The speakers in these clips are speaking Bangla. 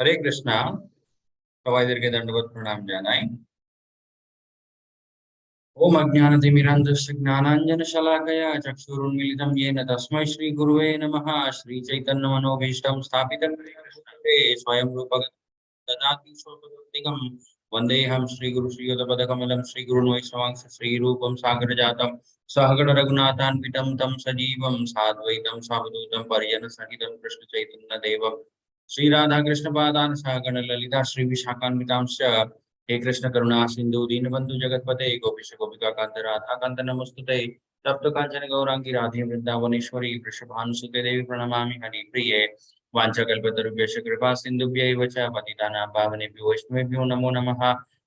হরে কৃষ্ণ। সবাইদেরকে দণ্ডবত প্রণাম জানাই। ওম অজ্ঞানতিমিরান্ধস্য জ্ঞানাঞ্জনশলাকয়া চক্ষুरुन्मीलितं येन तस्मै श्रीगुरुवे नमः। श्रीचैतन्यमनोभीष्टं स्थापितं कृष्णे स्वयं रूपं ददाति स्वपदान्तिकं। वन्देऽहं श्रीगुरु श्रीयुतपदकमलं श्रीगुरुन् वैष्णवांश श्रीरूपं सागरजातं सहगण रघुनाथान्वितं तं सजीवं साद्वैतं सावधूतं परिजनसहितं कृष्णचैतन्यदेवं श्रीराधाकृष्णपादान् सहगण ललिता श्रीविशाखान्वितांश्च। हे कृष्ण करुणा सिंधु दीनबंधु जगतपते गोपीश गोपिका कांत राधा कांत नमस्तुते। तप्त कांचन गौरांगी राधे वृंदावनेश्वरी वृषभानुसुते देवी प्रणमामि हरिप्रिये। वाञ्छाकल्पतरुभ्यश्च कृपा सिन्धुभ्यैव च पतितानां पावनेभ्यो वैष्णवेभ्यो नमो नमः।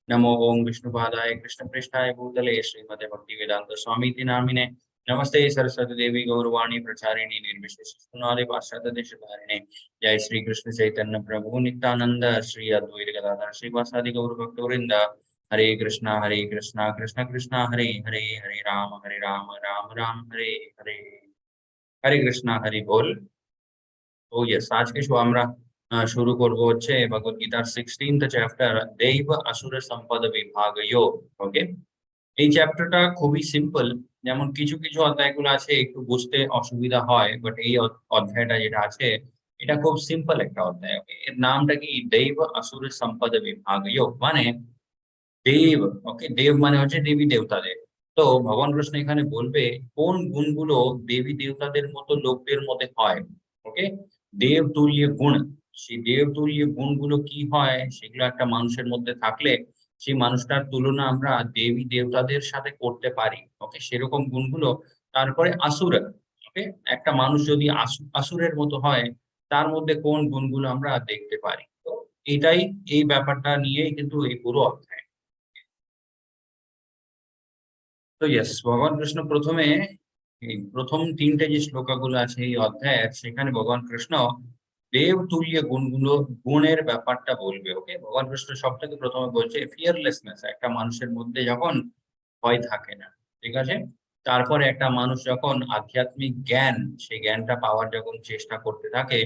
नमो ओं विष्णुपादाय कृष्णपृष्ठाय भूतले श्रीमते भक्तिवेदान्त स्वामीति नामिने। नमस्ते सरस्वती देवी गौरवाणी प्रचारिणी निर्विशेष शून्यवादी पाश्चात्य देशधारिणे। जय श्री कृष्ण चैतन्य प्रभु नित्यानंद श्री अद्वैत गदाधर श्रीवासादि गौर भक्तवृंद। हरे कृष्णा कृष्ण कृष्ण हरे हरे, हरे राम राम राम हरे हरे। हरे कृष्णा हरि बोल। তো ইয়েস, আজকে আমরা শুরু করব হচ্ছে ভগবত গীতার 16th চ্যাপ্টার দৈব আসুর সম্পদ বিভাগয়োগ। ওকে, এই চ্যাপ্টারটা খুবই সিম্পল। যেমন কিছু কিছু অধ্যায়গুলো আছে একটু বুঝতে অসুবিধা হয়, বাট এই অধ্যায়টা যেটা আছে এটা খুব সিম্পল একটা অধ্যায়। ওকে, এর নামটা কি? দৈব আসুর সম্পদ বিভাগয়োগ, মানে দেব। ওকে, দেব মানে হচ্ছে দেবী দেবতাদের। তো ভগবান কৃষ্ণ এখানে বলবে কোন গুণগুলো দেবী দেবতাদের মতো লোকদের মধ্যে হয়। ওকে, দেবতুল্য গুণ, সেই দেবতুল্য গুণগুলো কি হয় সেগুলো একটা মানুষের মধ্যে থাকলে সেই মানুষটার তুলনা আমরা দেবী দেবতাদের সাথে করতে পারি। ওকে, সেরকম গুণগুলো। তারপরে আসুর। ওকে, একটা মানুষ যদি আসুরের মতো হয় তার মধ্যে কোন গুণগুলো আমরা দেখতে পারি। তো এটাই, এই ব্যাপারটা নিয়েই কিন্তু এই পুরো অধ্যায়। তো ইয়েস, ভগবান কৃষ্ণ প্রথমে এই প্রথম তিনটে যে শ্লোকাগুলো আছে এই অধ্যায়ের, সেখানে ভগবান কৃষ্ণ দেবতুল্য গুণগুলো, গুণের ব্যাপারটা বলবে। ওকে, ভগবান কৃষ্ণ সব থেকে প্রথমে বলছে ফিয়ারলেসনেস, একটা মানুষের মধ্যে যখন ভয় থাকে না। ঠিক আছে, তারপরে একটা মানুষ যখন আধ্যাত্মিক জ্ঞান, সেই জ্ঞানটা পাওয়ার যখন চেষ্টা করতে থাকে,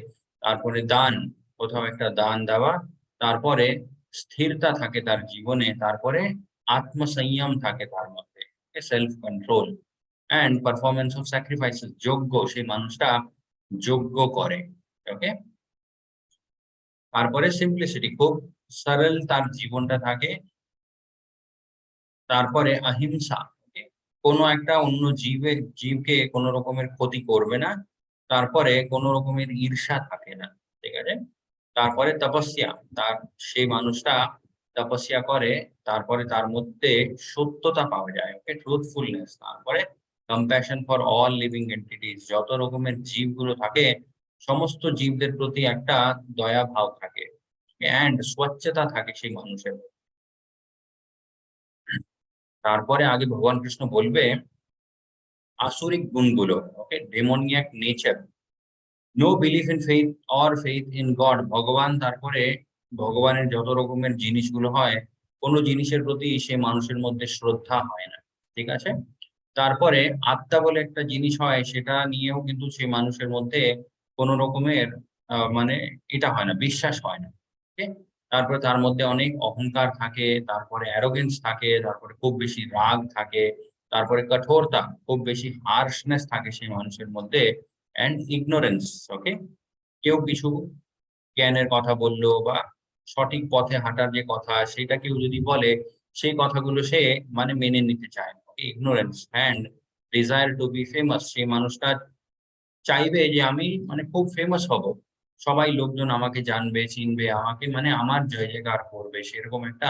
তারপরে দান, কোথাও একটা দান দেওয়া, তারপরে স্থিরতা থাকে তার জীবনে, তারপরে আত্মসংযম থাকে তার মধ্যে, self control and performance of sacrifices, যোগ্য, সেই মানুষটা যোগ্য করে। ওকে, তারপরে সিম্পলিসিটি, খুব সরল তার জীবনটা থাকে। তারপরে অহিংসা, কোনো একটা অন্য জীবকে কোনো রকমের ক্ষতি করবে না। তারপরে কোনো রকমের ঈর্ষা থাকে না। ঠিক আছে, তারপরে তপস্যা, তার সেই মানুষটা তপস্যা করে, তারপরে তার মধ্যে সত্যতা পাওয়া যায়। ওকে, ট্রুথফুলনেস। তারপরে compassion for all living entities, যত রকমের জীবগুলো থাকে সমস্ত জীবদের প্রতি একটা দয়া ভাব থাকে, এন্ড স্বচ্ছতা থাকে সেই মানুষের। তারপরে আগে ভগবান কৃষ্ণ বলবে আসুরিক গুণগুলো। Okay, demoniac nature, no belief in faith or faith in God, ভগবান, তারপরে ভগবানের যত রকমের জিনিসগুলো হয় কোনো জিনিসের প্রতি সে মানুষের মধ্যে শ্রদ্ধা হয় না। ঠিক আছে, তারপরে আত্মা বলে একটা জিনিস হয়, সেটা নিয়েও কিন্তু সে মানুষের মধ্যে কোনো রকমের মানে এটা হয় না, বিশ্বাস হয় না। ওকে, তারপরে তার মধ্যে অনেক অহংকার থাকে, তারপরে অ্যারোগেন্স থাকে, তারপরে খুব বেশি রাগ থাকে, তারপরে কঠোরতা, খুব বেশি হার্শনেস থাকে সেই মানুষের মধ্যে, অ্যান্ড ইগনোরেন্স। ওকে, কেউ কিছু জ্ঞানের কথা বললো বা সঠিক পথে হাঁটার যে কথা সেটা কেউ যদি বলে, সেই কথাগুলো সে মানে মেনে নিতে চায় না। Ignorance and desire to be famous, সেই মানুষটা চাইবে যে আমি মানে খুব ফেমাস হব, সবাই লোকজন আমাকে জানবে, চিনবে, আমাকে মানে আমার জয় জয়কার করবে, সেরকম একটা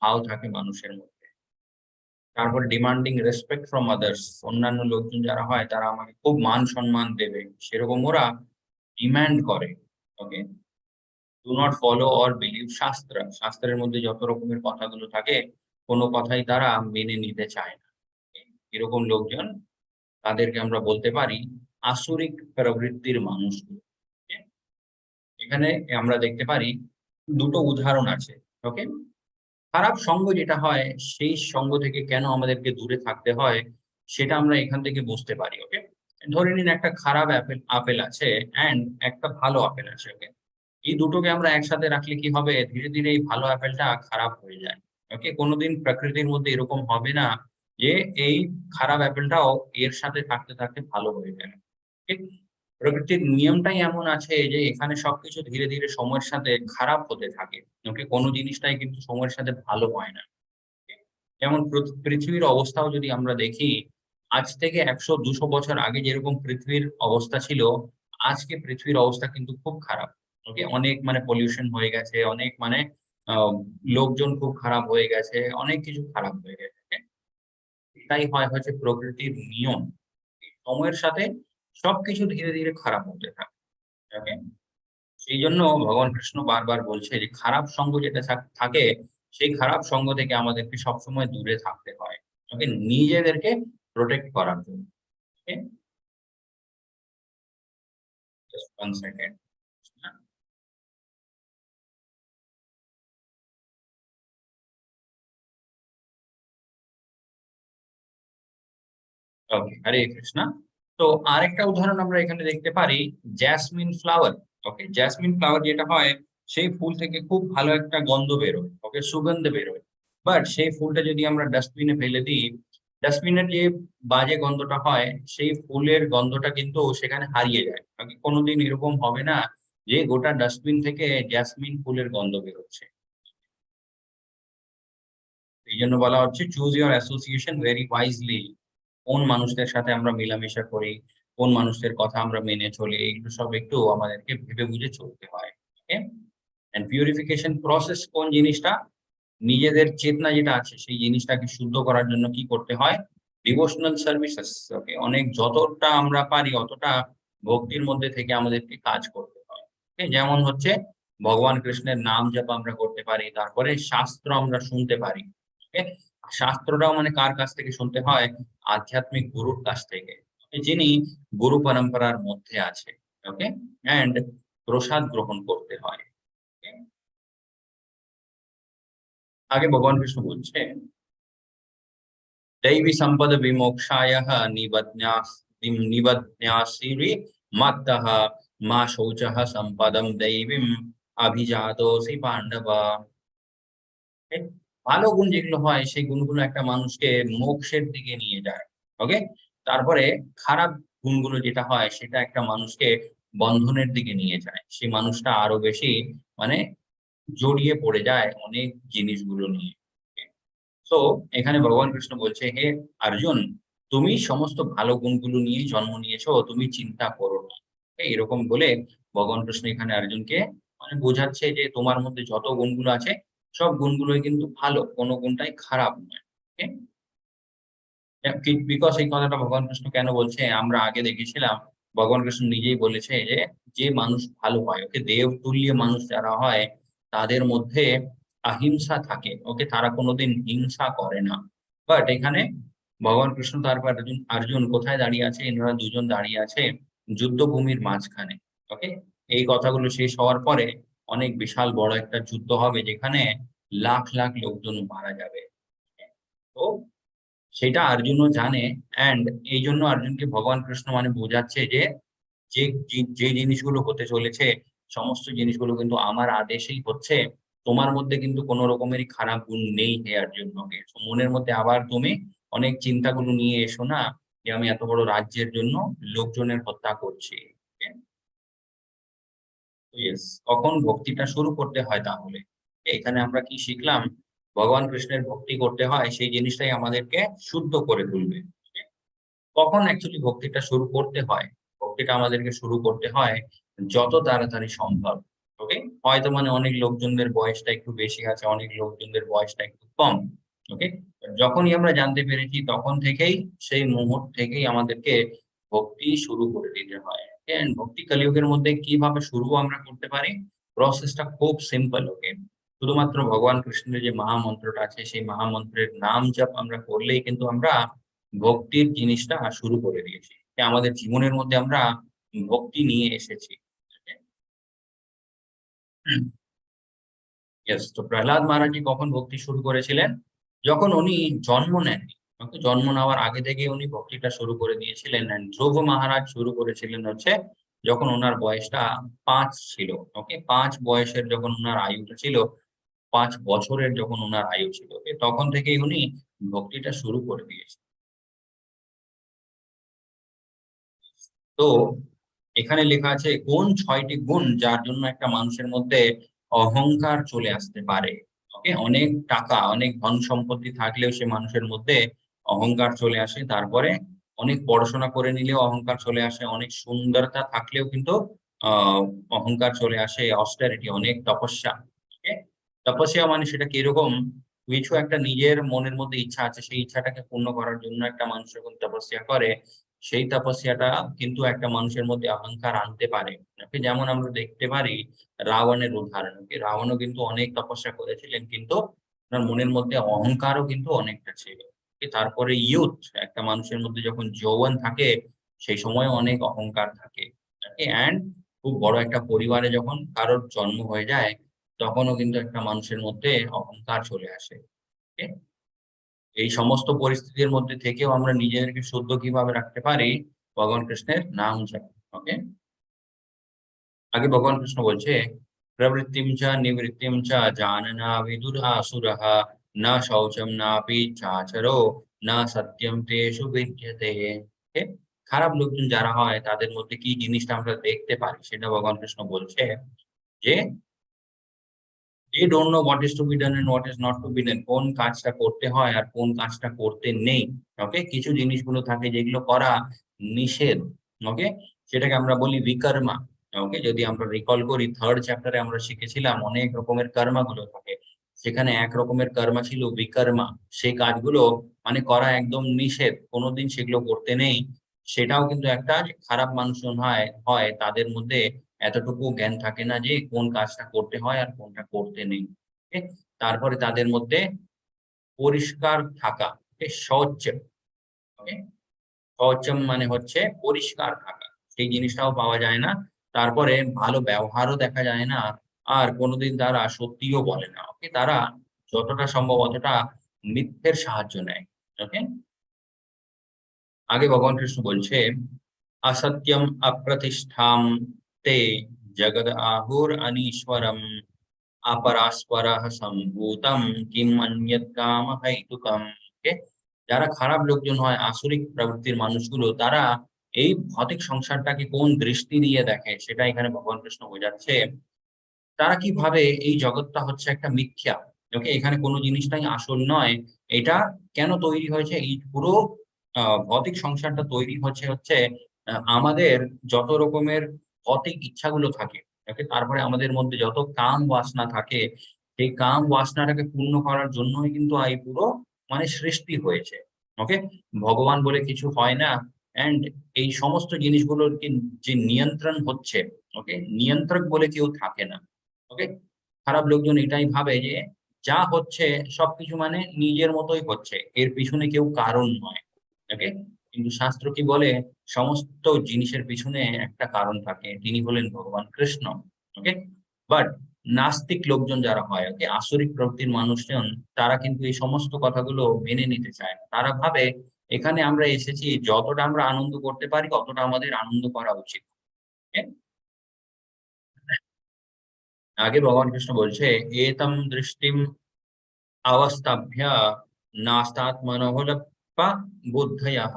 ভাব থাকে মানুষের মধ্যে। তারপর ডিমান্ডিং রেসপেক্ট ফ্রম আদার্স, অন্যান্য লোকজন যারা হয় তারা আমাকে খুব মান সম্মান দেবে, সেরকম ওরা ডিমান্ড করে। Okay, do not follow or believe শাস্ত্র, শাস্ত্রের মধ্যে যত রকমের কথাগুলো থাকে কোনো কথাই তারা মেনে নিতে চায় না। এরকম লোকজন, তাদেরকে আমরা বলতে পারি আসুরিক প্রবৃত্তির মানুষগুলো। এখানে আমরা দেখতে পারি দুটো উদাহরণ আছে। ওকে, খারাপ সঙ্গ যেটা হয় সেই সঙ্গ থেকে কেন আমাদেরকে দূরে থাকতে হয় সেটা আমরা এখান থেকে বুঝতে পারি। ওকে, ধরে নিন একটা খারাপ আপেল আছে অ্যান্ড একটা ভালো আপেল আছে। ওকে, এই দুটোকে আমরা একসাথে রাখলে কি হবে, ধীরে ধীরে এই ভালো অ্যাপেলটা খারাপ হয়ে যায়। ওকে, কোনোদিন প্রকৃতির মধ্যে এরকম হবে না যে এই খারাপ অ্যাপেলটাও এর সাথে থাকতে থাকতে ভালো হয়ে গেল। ঠিক? প্রকৃতির নিয়মটাই এমন আছে যে এখানে সবকিছু ধীরে ধীরে সময়ের সাথে খারাপ হতে থাকে। ওকে, কোনো জিনিসটাই কিন্তু সময়ের সাথে ভালো হয় না। যেমন পৃথিবীর অবস্থাও যদি আমরা দেখি, আজ থেকে ১০০-২০০ বছর আগে যেরকম পৃথিবীর অবস্থা ছিল, আজকে পৃথিবীর অবস্থা কিন্তু খুব খারাপ। ওকে? অনেক মানে পলিউশন হয়ে গেছে, অনেক মানে আ লোকজন খুব খারাপ হয়ে গেছে, অনেক কিছু খারাপ হয়ে গেছে। এটাই হচ্ছে প্রকৃতির নিয়ম। সময়ের সাথে সবকিছু ধীরে ধীরে খারাপ হতে থাকে। ওকে? সেইজন্য ভগবান কৃষ্ণ বারবার বলছে যে খারাপ সঙ্গ যেটা থাকে, সেই খারাপ সঙ্গ থেকে আমাদেরকে সবসময় দূরে থাকতে হয়। ওকে? নিজেদেরকে প্রটেক্ট করার জন্য। Okay? Just 1 second. Okay, Hare Krishna. তো আরেকটা উদাহরণ আমরা এখানে দেখতে পারি, jasmine flower. Okay? Jasmine flower যেটা হয়, সেই ফুল থেকে খুব ভালো একটা গন্ধ বেরোয়। ওকে? সুগন্ধ বেরোয়। বাট সেই ফুলটা যদি আমরা ডাস্টবিনে ফেলে দিই, ডাস্টবিনের যে বাজে গন্ধটা হয়, সেই ফুলের গন্ধটা কিন্তু সেখানে হারিয়ে যায়। ওকে? কোনদিন এরকম হবে না যে গোটা ডাস্টবিন থেকে জেসমিন ফুলের গন্ধ বেরোচ্ছে। এইজন্য বলা হচ্ছে choose your association very wisely. কোন মানুষদের সাথে আমরা মেলামেশা করি, কোন মানুষদের কথা আমরা মেনে চলি, এগুলো সব একটু আমাদেরকে ভেবে বুঝে চলতে হয়। ওকে? অ্যান্ড পিউরিফিকেশন প্রসেস কোন জিনিসটা? নিজেদের চেতনা যেটা আছে সেই জিনিসটাকে শুদ্ধ করার জন্য কি করতে হয়? Devotional services. ওকে? অনেক যতটা আমরা পারি অতটা ভক্তির মধ্যে থেকে আমাদেরকে কাজ করতে হয়। ওকে? যেমন হচ্ছে ভগবান কৃষ্ণের নাম জপ আমরা করতে পারি। তারপরে শাস্ত্র আমরা শুনতে পারি। ওকে? শাস্ত্রটাও মানে কার কাছ থেকে শুনতে হয়? আধ্যাত্মিক গুরুর কাছ থেকে। যিনি গুরু পরম্পরার মধ্যে আছে। ওকে? অ্যান্ড প্রসাদ গ্রহণ করতে হয়। ওকে? আগে ভগবান কৃষ্ণ বলছে, दैवी संपद विमोक्षायः निबध्नासि मत्तः मा शोचः संपदं दैवीम् अभिजातोऽसि पाण्डव। ঠিক? ভালো গুণ যেগুলো হয় সেই গুণগুলো একটা মানুষকে মোক্ষের দিকে নিয়ে যায়। ওকে? তারপরে খারাপ গুণগুলো যেটা হয় সেটা একটা মানুষকে বন্ধনের দিকে নিয়ে যায়। সেই মানুষটা আরো বেশি মানে জড়িয়ে পড়ে যায় অনেক জিনিসগুলো নিয়ে। সো এখানে ভগবান কৃষ্ণ বলছে, "হে অর্জুন, তুমি সমস্ত ভালো গুণগুলো নিয়েই জন্ম নিয়েছো, তুমি চিন্তা করো না।" এরকম বলে ভগবান কৃষ্ণ এখানে অর্জুনকে মানে বোঝাচ্ছে যে তোমার মধ্যে যত গুণগুলো আছে, সব গুণগুলোই কিন্তু ভালো। কোন গুণটাই খারাপ নয়। ওকে? বিকজ এই কথাটা ভগবান কৃষ্ণ কেন বলছে? আমরা আগে দেখেছিলাম ভগবান কৃষ্ণ নিজেই বলেছে যে, যে মানুষ ভালো হয়, ওকে? দেবতুল্য মানুষ যারা হয়, তাদের মধ্যে অহিংসা থাকে। ওকে? তারা কোনদিন হিংসা করে না। বাট এখানে ভগবান কৃষ্ণ তারপর অর্জুন কোথায় দাঁড়িয়ে আছে? এনারা দুজন দাঁড়িয়ে আছে যুদ্ধভূমির মাঝখানে। ওকে? এই কথাগুলো শেষ হওয়ার পরে অনেক বিশাল বড় একটা যুদ্ধ হবে যেখানে লাখ লাখ লোকজন মারা যাবে। তো সেটা অর্জুনও জানে, অ্যান্ড এইজন্য অর্জুনকে ভগবান কৃষ্ণ মানে বোঝাচ্ছে যে, যে জিনিসগুলো হতে চলেছে, সমস্ত জিনিসগুলো কিন্তু আমার আদেশেই হচ্ছে। তোমার মধ্যে কিন্তু কোন রকমেরই খারাপ গুণ নেই হে অর্জুন। ওকে? সো মনের মধ্যে আবার তুমি অনেক চিন্তাগুলো নিয়ে এসো না যে, আমি এত বড় রাজ্যের জন্য লোকজনের হত্যা করছি। ওকে? ইয়েস, কখন ভক্তিটা শুরু করতে হয় তাহলে? এখানে আমরা কি শিখলাম? ভগবান কৃষ্ণের ভক্তি করতে হয় সেই জিনিসটাই আমাদেরকে শুদ্ধ করে তুলবে। কখন অ্যাকচুয়ালি ভক্তিটা শুরু করতে হয়? ভক্তিটা আমাদেরকে শুরু করতে হয় যত তাড়াতাড়ি সম্ভব। ওকে? হয়তো মানে অনেক লোকজনদের বয়সটা একটু বেশি আছে, অনেক লোকজনদের বয়সটা একটু কম। ওকে? যখনই আমরা জানতে পেরেছি তখন থেকেই সেই মুহূর্ত থেকেই আমাদেরকে ভক্তি শুরু করে দিতে হয়। অ্যান্ড ভক্তি কলিযুগের মধ্যে কিভাবে শুরু আমরা করতে পারি? প্রসেসটা খুব সিম্পল। ওকে? শুধুমাত্র ভগবান কৃষ্ণের যে মহামন্ত্রটা আছে সেই মহামন্ত্রের নাম জপ আমরা করলেই কিন্তু আমরা ভক্তির জিনিসটা শুরু করে দিয়েছি। আমাদের জীবনের মধ্যে আমরা ভক্তি নিয়ে এসেছি। ইয়েস, তো প্রহ্লাদ মহারাজজি কখন ভক্তি শুরু করেছিলেন? যখন উনি জন্ম নেননি। ওকে? জন্ম নেওয়ার আগে থেকেই উনি ভক্তিটা শুরু করে দিয়েছিলেন। অ্যান্ড ধ্রুব মহারাজ শুরু করেছিলেন হচ্ছে যখন ওনার বয়সটা 5 ছিল। ওকে, 5 বয়সের যখন ওনার আয়ুটা ছিল, 5 বছরের যখন ওনার আয়ু ছিল, ওকে, তখন থেকেই উনি ভক্তিটা শুরু করে দিয়েছেন। তো এখানে লেখা আছে কোন 6টি গুণ যার জন্য একটা মানুষের মধ্যে অহংকার চলে আসতে পারে। ওকে, অনেক টাকা, অনেক ধন সম্পত্তি থাকলেও সে মানুষের মধ্যে অহংকার চলে আসে। তারপরে অনেক পড়াশোনা করে নিলেও অহংকার চলে আসে, অনেক সুন্দরতা থাকলেও কিন্তু আহ অহংকার চলে আসে। অস্টেরিটি, অনেক তপস্যা। ওকে, তপস্যা মানে সেটা কিরকম? কিছু একটা নিজের মনের মধ্যে ইচ্ছা আছে, সেই ইচ্ছাটাকে পূর্ণ করার জন্য একটা মানুষ যখন তপস্যা করে, সেই তপস্যাটা কিন্তু একটা মানুষের মধ্যে অহংকার আনতে পারে। ওকে, যেমন আমরা দেখতে পারি রাবণের উদাহরণ। ওকে, রাবণও কিন্তু অনেক তপস্যা করেছিলেন, কিন্তু ওনার মনের মধ্যে অহংকারও কিন্তু অনেকটা ছিল। ওকে, তারপরে ইয়ুথ, একটা মানুষের মধ্যে যখন যৌবন থাকে সেই সময় অনেক অহংকার থাকে। ওকে, অ্যান্ড খুব বড় একটা পরিবারে যখন কারোর জন্ম হয়ে যায়, তখনও কিন্তু একটা মানুষের মধ্যে অহংকার চলে আসে। ওকে, এই সমস্ত পরিস্থিতির মধ্যে থেকেও আমরা নিজেদেরকে শুদ্ধ কিভাবে রাখতে পারি? ভগবান কৃষ্ণের নাম জপ। ওকে, আগে ভগবান কৃষ্ণ বলছে প্রবৃত্তিম চ নিবৃত্তিম চ জাননা বিদুর আসুরঃ না শৌচম নাপি চাচরো না সত্যম তেষু বিদ্যতে। ওকে, খারাপ লোকজন যারা হয় তাদের মধ্যে কি জিনিসটা আমরা দেখতে পারি সেটা ভগবান কৃষ্ণ বলছে যে they don't know what is to be done and what is not to be done, কোন কাজটা করতে হয় আর কোন কাজটা করতে নেই। ওকে, কিছু জিনিসগুলো থাকে যেগুলো করা নিষেধ। ওকে, সেটাকে আমরা বলি বিকর্মা। ওকে, যদি আমরা রিকল করি 3rd চ্যাপ্টারে আমরা শিখেছিলাম অনেক রকমের কর্মগুলো থাকে, সেখানে এক রকমের কর্ম ছিল বিকর্মা। সেই কাজগুলো মানে করা একদম নিষেধ, কোনোদিন সেগুলো করতে নেই। সেটাও কিন্তু একটা যে খারাপ মানুষজন হয় হয় তাদের মধ্যে এতটুকু জ্ঞান থাকে না যে কোন কাজটা করতে হয় আর কোনটা করতে নেই। ওকে, তারপরে তাদের মধ্যে পরিষ্কার থাকা। ওকে, শৌচ। ওকে, শৌচম মানে হচ্ছে পরিষ্কার থাকা, সেই জিনিসটাও পাওয়া যায় না। তারপরে ভালো ব্যবহারও দেখা যায় না, আর কোনোদিন তারা সত্যিও বলে না। ওকে, তারা যতটা সম্ভব অতটা মিথ্যের সাহায্য নেয়। ওকে, আগে ভগবান কৃষ্ণ বলছে असत्यम अप्रतिष्ठाम ते जगद आहुर अनीश्वरम अपरास्परः সম্ভূতম কিম অন্যৎ কাম হেতুকম। ওকে, যারা খারাপ লোকজন হয়, আসরিক প্রবৃত্তির মানুষগুলো, তারা এই ভৌতিক সংসারটাকে কোন দৃষ্টি দিয়ে দেখে সেটা এখানে ভগবান কৃষ্ণ বোঝাচ্ছে। তারা কি ভাবে এই জগৎটা হচ্ছে একটা মিথ্যা। ওকে, এখানে কোনো জিনিসটাই আসল নয়। এটা কেন তৈরি হয়েছে? এই পুরো ভৌতিক সংসারটা তৈরি হচ্ছে হচ্ছে আমাদের যত রকমের ভৌতিক ইচ্ছাগুলো থাকে। ওকে, তারপরে আমাদের মধ্যে যত কাম বাসনা থাকে, সেই কাম বাসনাটাকে পূর্ণ করার জন্যই কিন্তু এই পুরো মানে সৃষ্টি হয়েছে। ওকে, ভগবান বলে কিছু হয় না। অ্যান্ড এই সমস্ত জিনিসগুলোর যে নিয়ন্ত্রণ হচ্ছে, ওকে, নিয়ন্ত্রক বলে কেউ থাকে না। ওকে, খারাপ লোকজন এটাই ভাবে যে যা হচ্ছে সবকিছু মানে নিজের মতোই হচ্ছে, এর পিছনে কেউ কারণ নয়। ওকে, কিন্তু শাস্ত্র কি বলে? সমস্ত জিনিসের পিছনে একটা কারণ থাকে, তিনি হলেন ভগবান কৃষ্ণ। ওকে, বাট নাস্তিক লোকজন যারা হয়, ওকে, আসরিক প্রকৃতির মানুষজন, তারা কিন্তু এই সমস্ত কথাগুলো মেনে নিতে চায় না। তারা ভাবে এখানে আমরা এসেছি যতটা আমরা আনন্দ করতে পারি ততটা আমাদের আনন্দ করা উচিত। Okay? আগে ভগবান কৃষ্ণ বলছে এতম দৃষ্টিম অবস্থাভ্য নাস্তাত্মনঃ বুদ্ধয়ঃ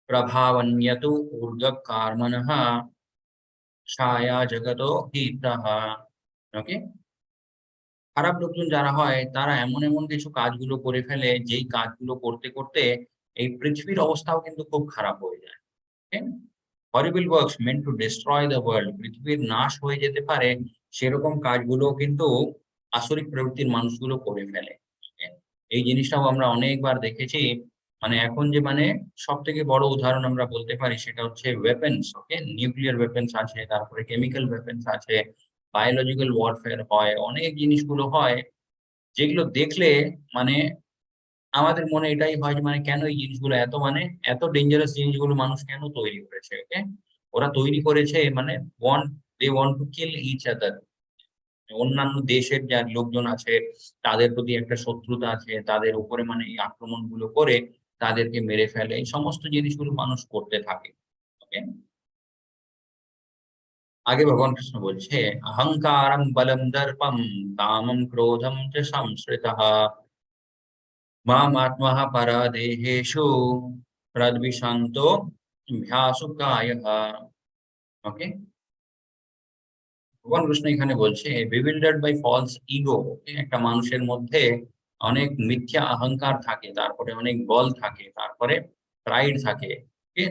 প্রভাবন্যতু ঊর্ধ্বকর্মণঃ ছায়া জগতো হিতঃ। ওকে, খারাপ লোকজন যারা হয় তারা এমন এমন কিছু কাজগুলো করে ফেলে, যেই কাজগুলো করতে করতে এই পৃথিবীর অবস্থাও কিন্তু খুব খারাপ হয়ে যায়। Horrible works meant to destroy the world, পৃথিবীর নাশ হয়ে যেতে পারে সেরকম কাজগুলো কিন্তু আসরিক প্রবৃত্তির মানুষগুলো করে ফেলে। Okay? এই জিনিসটাও আমরা অনেকবার দেখেছি। মানে এখন যে মানে সব থেকে বড় উদাহরণ আমরা বলতে পারি সেটা হচ্ছে ওয়েপেন্স। ওকে, নিউক্লিয়ার ওয়েপেন্স আছে, তারপরে কেমিক্যাল ওয়েপেন্স আছে, বায়োলজিক্যাল ওয়ারফেয়ার হয়, অনেক জিনিসগুলো হয় যেগুলো দেখলে মানে আমাদের মনে এটাই হয় যে মানে কেন এই জিনিসগুলো এত মানে এত ডেঞ্জারাস জিনিসগুলো মানুষ কেন তৈরি করেছে। ওকে, ওরা তৈরি করেছে মানে they want to kill each other. অন্যান্য দেশের যা লোকজন আছে তাদের প্রতি একটা শত্রুতা আছে, তাদের উপরে মানে এই আক্রমণ গুলো করে তাদেরকে মেরে ফেলে, এই সমস্ত জিনিসগুলো মানুষ করতে থাকে। ওকে, আগে ভগবান কৃষ্ণ বলছে, অহংকারম বলম দর্পম কামম ক্রোধম চ সংশ্রিতঃ মাম আত্মা পরাদেহেষু প্রদ্বিষান্তো ভ্যাসুকায়ঃ। ওকে, ভগবান কৃষ্ণ এখানে বলছে bewildered by false ego, একটা মানুষের মধ্যে অনেক মিথ্যা অহংকার থাকে, তারপরে অনেক বল থাকে, তারপরে প্রাইড থাকে,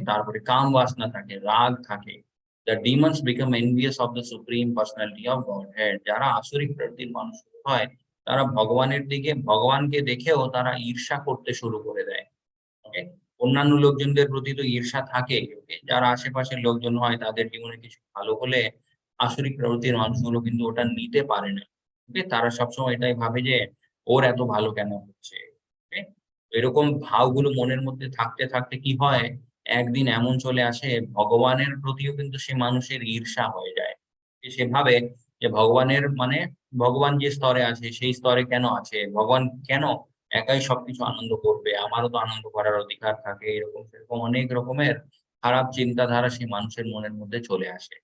তারপরে কাম বাসনা থাকে, রাগ থাকে। The demons become envious of the supreme personality of Godhead. যারা আসরিক প্রকৃতির মানুষ হয়, তারা ভগবানের দিকে, ভগবানকে দেখেও তারা ঈর্ষা করতে শুরু করে দেয়। ওকে, অন্যান্য লোকজনদের প্রতি তো ঈর্ষা থাকে। ওকে, যারা আশেপাশের লোকজন হয় তাদের জীবনে কিছু ভালো হলে আসরিক প্রকৃতির মানুষগুলো কিন্তু ওটা নিতে পারে না। ওকে, তারা সবসময় এটাই ভাবে যে ওর এত ভালো কেন হচ্ছে। ওকে, এরকম ভাবগুলো মনের মধ্যে থাকতে থাকতে কি হয়, একদিন এমন চলে আসে ভগবানের প্রতিও কিন্তু সে মানুষের ঈর্ষা হয়ে যায়। সে ভাবে যে ভগবানের মানে ভগবান যে স্তরে আছে সেই স্তরে কেন আছে, ভগবান কেন একাই সবকিছু আনন্দ করবে, আমারও তো আনন্দ করার অধিকার থাকে। এরকম সেরকম অনেক রকমের খারাপ চিন্তাধারা সেই মানুষের মনের মধ্যে চলে আসে।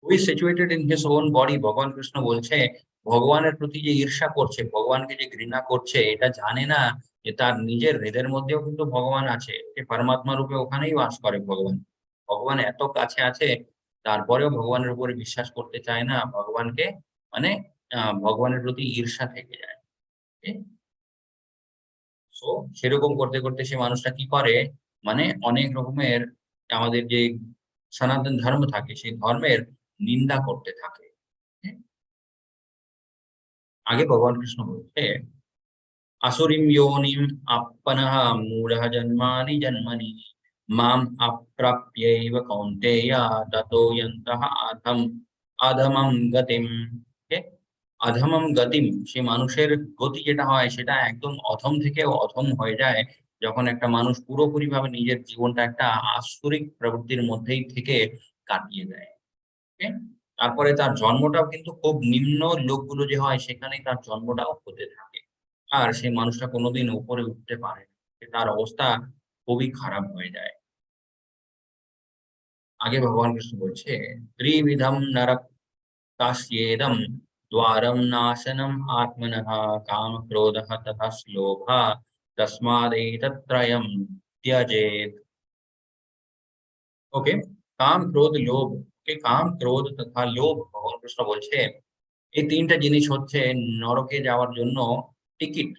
who is situated in his own body, ভগবান কৃষ্ণ বলছে ভগবানের প্রতি যে ঈর্ষা করছে, ভগবানকে যে ঘৃণা করছে, এটা জানে না যে তার নিজের হৃদয়ের মধ্যেও কিন্তু ভগবান আছে। সে পরমাত্মা রূপে ওখানেই বাস করে ভগবান। ভগবান এত কাছে আছে, তারপরেও ভগবানের উপরে বিশ্বাস করতে চায় না, ভগবানকে মানে ভগবানের প্রতি ঈর্ষা থেকে যায়। সো সেরকম করতে করতে সে মানুষটা কি করে, মানে অনেক রকমের আমাদের যে সনাতন ধর্ম থাকে সেই ধর্মের নিন্দা করতে থাকে। হ্যাঁ? আগে ভগবান কৃষ্ণ বলছে, আসুরিম যোনিম আপনঃ মূঢ়ঃ জন্মানি জন্মনি মাম অপ্রাপ্যৈব কৌন্তেয় ততো যন্তঃ অধমম গতিম। Okay? অধমম গতিম, সে মানুষের গতি যেটা হয় সেটা একদম অধম থেকে অধম হয়ে যায় যখন একটা মানুষ পুরোপুরি ভাবে নিজের জীবনটা একটা আসুরিক প্রবৃত্তির মধ্যেই থেকে কাটিয়ে দেয়। Okay? তারপরে তার জন্মটাও কিন্তু খুব নিম্ন লোকগুলো যে হয় সেখানেই তার জন্মটাও হতে থাকে। আর সেই মানুষটা কোনোদিন উপরে উঠতে পারে না। তার অবস্থা খুবই খারাপ হয়ে যায়। আগে ভগবান কৃষ্ণ বলছে, ত্রিবিধম নরক কাস্যেদম দ্বারম নাশনম আত্মনঃ কাম ক্রোধঃ তথা লোভঃ তস্মাদেতত্রয়ম ত্যজেৎ। ওকে, কাম ক্রোধ লোভ। ওকে, কাম ক্রোধ তথা লোভ, ভগবান কৃষ্ণ বলছে এই তিনটা জিনিস হচ্ছে নরকে যাওয়ার জন্য টিকিট।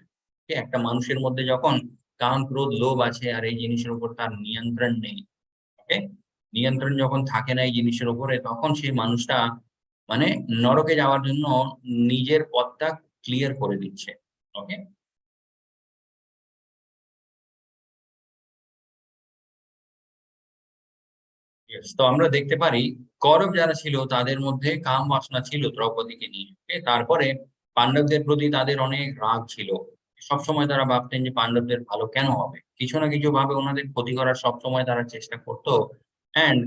একটা মানুষের মধ্যে যখন কাম ক্রোধ লোভ আছে আর এই জিনিসের উপর তার নিয়ন্ত্রণ নেই, ওকে, নিয়ন্ত্রণ যখন থাকে না এই জিনিসের উপরে, তখন সেই মানুষটা মানে নরকে যাওয়ার জন্য নিজের পথটা ক্লিয়ার করে দিচ্ছে। ওকে, তো আমরা দেখতে পারি কৌরব যারা ছিল তাদের মধ্যে কাম বাসনা ছিল দ্রৌপদীকে নিয়ে। তারপরে পাণ্ডবদের প্রতি তাদের অনেক রাগ ছিল। সবসময় তারা ভাবতেন যে পাণ্ডবদের ভালো কেন হবে, কিছু না কিছু ভাবে ওনাদের ক্ষতি করার সবসময় তারা চেষ্টা করতো। অ্যান্ড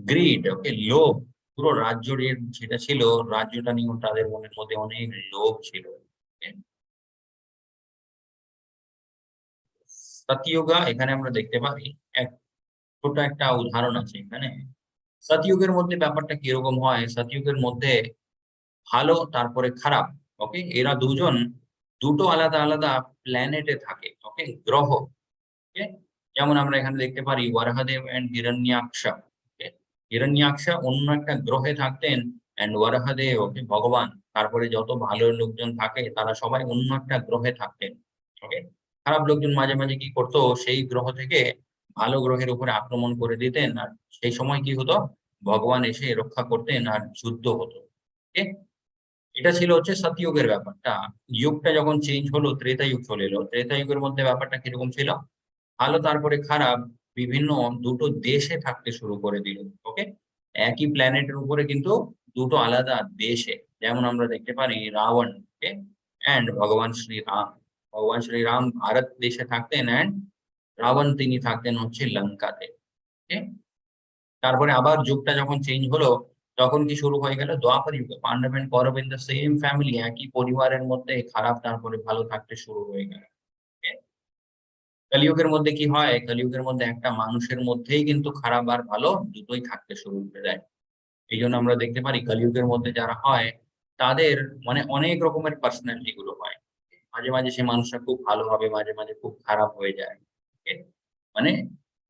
গ্রিড, ওকে, লোভ, পুরো রাজ্যের যেটা ছিল, রাজ্যটা নিয়েও তাদের মনের মধ্যে অনেক লোভ ছিল। Okay? সত্যযুগা এখানে আমরা দেখতে পারি এক ছোট একটা উদাহরণ আছে এখানে। সতযুগের মধ্যে ব্যাপারটা কিরকম হয়, সতযুগের মধ্যে ভালো তারপরে খারাপ। ওকে, এরা দুজন দুটো আলাদা আলাদা প্ল্যানেটে থাকে। ওকে, গ্রহ। ওকে, যেমন আমরা এখানে দেখতে পারি ওয়ারাহদেব এন্ড হিরণ্যাক্ষ। ওকে, হিরণ্যাক্ষ অন্য একটা গ্রহে থাকতেন, এন্ড ওয়ারাহদেব, ওকে, ভগবান, তারপরে যত ভালো লোকজন থাকে তারা সবাই অন্য একটা গ্রহে থাকতেন। ওকে, খারাপ লোকজন মাঝে মাঝে কি করতো, সেই গ্রহ থেকে ভালো গ্রহের উপরে আক্রমণ করে দিতেন, আর সেই সময় কি হতো, ভগবান এসে রক্ষা করতেন আর যুদ্ধ হতো। ওকে, এটা ছিল হচ্ছে সতযুগের ব্যাপারটা। যুগটা যখন চেঞ্জ হলো, ত্রেতা যুগ চলে এলো। ত্রেতা যুগের মধ্যে ব্যাপারটা কিরকম ছিল, ভালো তারপরে খারাপ বিভিন্ন দুটো দেশে থাকতে শুরু করে দিল। ওকে, একই প্ল্যানেটের উপরে কিন্তু দুটো আলাদা দেশে, যেমন আমরা দেখতে পারি রাবণ, ওকে, এন্ড ভগবান শ্রীরাম। ভগবান শ্রীরাম ভারত দেশে থাকতেন, এন্ড রাবণ তিনি থাকতেন হচ্ছে লঙ্কাতে। ওকে, তারপরে আবার যুগটা যখন চেঞ্জ হলো, তখন কি শুরু হয়ে গেল, দ্বাপর যুগে Pandav and Kaurav in the same family, একই পরিবারের মধ্যে খারাপ তারপরে ভালো থাকতে শুরু হয়ে গেল। কলিযুগের মধ্যে কি হয়, কলিযুগের মধ্যে একটা মানুষের মধ্যেই কিন্তু খারাপ আর ভালো দুটোই থাকতে শুরু করে দেয়। এই জন্য আমরা দেখতে পারি কলিযুগের মধ্যে যারা হয় তাদের মানে অনেক রকমের পার্সোনালিটি গুলো হয়। মাঝে মাঝে সে মানুষটা খুব ভালো হবে, মাঝে মাঝে খুব খারাপ হয়ে যায়। ওকে? মানে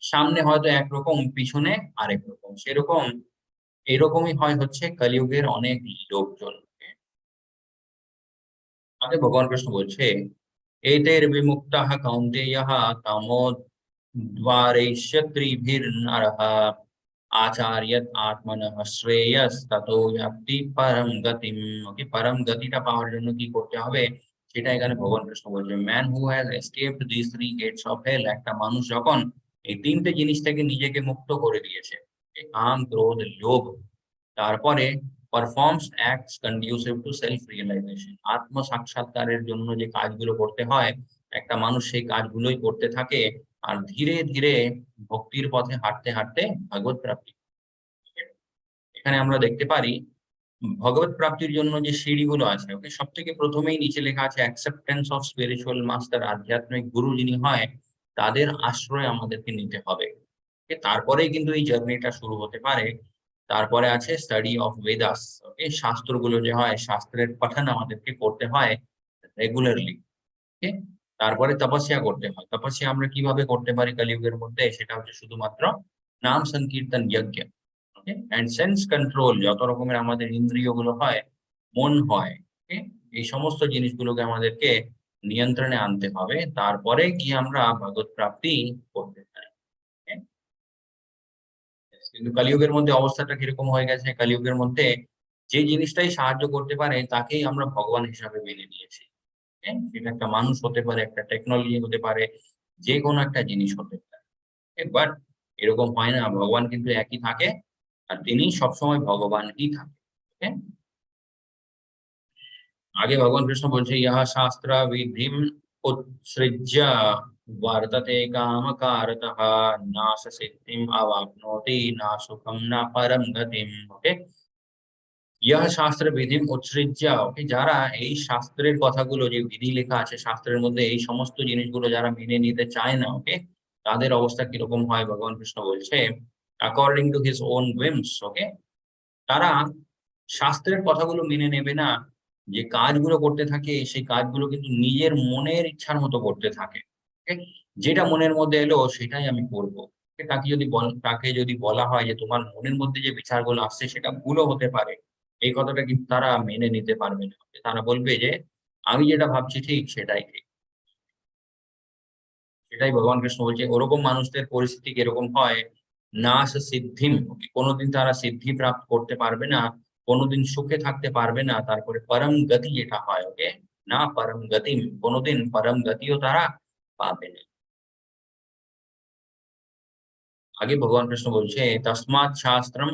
সামনে হয়তো একরকম, পিছনে আরেক রকম। সেরকম এরকমই হয় হচ্ছে কলিযুগের অনেক লোকজন। আগে ভগবান কৃষ্ণ বলছে, এতের বিমুক্তঃ কৌন্তেয়ঃ তমোদ্বারৈশ্চ ত্রিভির্নরঃ আচার্যত আত্মনঃ শ্রেয়স ততো ইয়াপ্তি পরম গতিম। ওকে, পরম গতিটা পাওয়ার জন্য কি করতে হবে সেটা এখানে ভগবান কৃষ্ণ বলছে। Man who has escaped this three gates of hell, একটা মানুষ যখন এই তিনটে জিনিস থেকে নিজেকে মুক্ত করে দিয়েছে, এই কাম, ক্রোধ, লোভ, তারপরে performs acts conducive to self realization, আত্ম সাক্ষাৎকারের জন্য যে কাজগুলো করতে হয় একটা মানুষ সেই কাজগুলোই করতে থাকে। আর ধীরে ধীরে ভক্তির পথে হাঁটতে হাঁটতে ভগবত প্রাপ্তি। এখানে আমরা দেখতে পারি ভগবত প্রাপ্তির জন্য যে সিঁড়িগুলো আছে, ওকে, সব থেকে প্রথমেই নিচে লেখা আছে অ্যাকসেপ্টেন্স অফ স্পিরিচুয়াল মাস্টার, আধ্যাত্মিক গুরু যিনি হয় তাদের আশ্রয় আমাদেরকে নিতে হবে। ওকে, তারপরেই কিন্তু এই জার্নিটা শুরু হতে পারে। তারপরে আছে স্টাডি অফ বেদাস, ওকে, শাস্ত্রগুলো যে হয় শাস্ত্রের পঠন আমাদেরকে করতে হয় রেগুলারলি। ওকে, তারপরে তপস্যা করতে হয়। তপস্যা আমরা কিভাবে করতে পারি কলিযুগের মধ্যে, সেটা হচ্ছে শুধুমাত্র নাম সংকীর্তন যজ্ঞ। ওকে, এন্ড সেন্স কন্ট্রোল, যত রকমের আমাদের ইন্দ্রিয়গুলো হয়, মন হয়, ওকে, এই সমস্ত জিনিসগুলোকে আমাদেরকে নিয়ন্ত্রণে আনতে হবে, তারপরে গিয়ে আমরা ভগবত প্রাপ্তি করতে পারি। okay? কিন্তু কলিযুগের মধ্যে অবস্থাটা কিরকম হয়ে গেছে, কলিযুগের মধ্যে যে জিনিসটাই সাহায্য করতে পারে তাকেই আমরা ভগবান হিসাবে মেনে নিয়েছি। হ্যাঁ? সেটা একটা মানুষ হতে পারে, একটা টেকনোলজি হতে পারে, যেকোনো একটা জিনিস হতে পারে। বাট এরকম হয় না, ভগবান কিন্তু একই থাকে আর তিনি সবসময় ভগবানই থাকে। ওকে, আগে ভগবান কৃষ্ণ বলছে ইহা শাস্ত্র বিধিম উৎসৃজ্য বর্ততে কামকারতঃ নাশ সিদ্ধিম অবাপ্নোতি না সুখম না পরম গতিম। ওকে, ইহা শাস্ত্র বিধিম উৎসৃজ্য, ওকে, যারা এই শাস্ত্রের কথাগুলো যে বিধি লেখা আছে শাস্ত্রের মধ্যে এই সমস্ত জিনিসগুলো যারা মেনে নিতে চায় না, ওকে, তাদের অবস্থা কিরকম হয় ভগবান কৃষ্ণ বলছে according to his own whims, ওকে, তারা শাস্ত্রের কথাগুলো মেনে নেবে না, যে কাজগুলো করতে থাকে সেই কাজগুলো কিন্তু নিজের মনের ইচ্ছার মতো করতে থাকে। ঠিক? যেটা মনের মধ্যে এলো সেটাই আমি করব। ঠিক? তাকে যদি বলা হয় যে তোমার মনের মধ্যে যে বিচারগুলো আসছে সেটা ভুলও হতে পারে, এই কথাটা কিন্তু তারা মেনে নিতে পারবে না। তারা বলবে যে আমি যেটা ভাবছি ঠিক সেটাই ঠিক। সেটাই ভগবান কৃষ্ণ বলছে ওরকম মানুষদের পরিস্থিতি কিরকম হয়, নাশ সিদ্ধিম, কোনোদিন তারা সিদ্ধি প্রাপ্ত করতে পারবে না, কোনোদিন সুখে থাকতে পারবে না। তারপরে পরম গতি যেটা হয়, ওকে, না পরম গতিম, কোনোদিন পরম গতিও তারা পাবে না। আগে ভগবান কৃষ্ণ বলছে তস্মাৎ শাস্ত্রম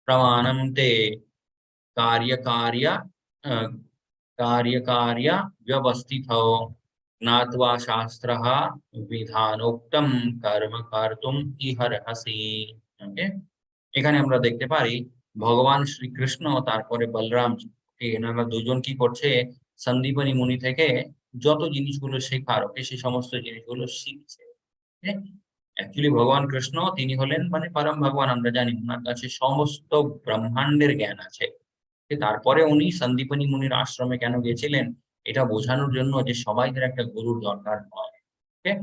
প্রমাণম তে कार्य कार्य कार्य कार्य व्यवस्थितो ज्ञात्वा शास्त्रः विधानोक्तम कर्म कर्तुम इहर्हसि। ওকে, এখানে আমরা দেখতে পারি ভগবান শ্রীকৃষ্ণ তারপরে বলরাম, এনারা দুজন কি করছে, সন্দীপনী মুনি থেকে যত জিনিসগুলো শেখার, ওকে, সেই সমস্ত জিনিসগুলো শিখছে। অ্যাকচুয়ালি ভগবান কৃষ্ণ তিনি হলেন মানে পরম ভগবান, আমরা জানি ওনার কাছে সমস্ত ব্রহ্মাণ্ডের জ্ঞান আছে। তারপরে উনি সন্দীপনী মুনির আশ্রমে কেন গেছিলেন, এটা বোঝানোর জন্য যে সবাইদের একটা গুরুর দরকার হয়। ওকে,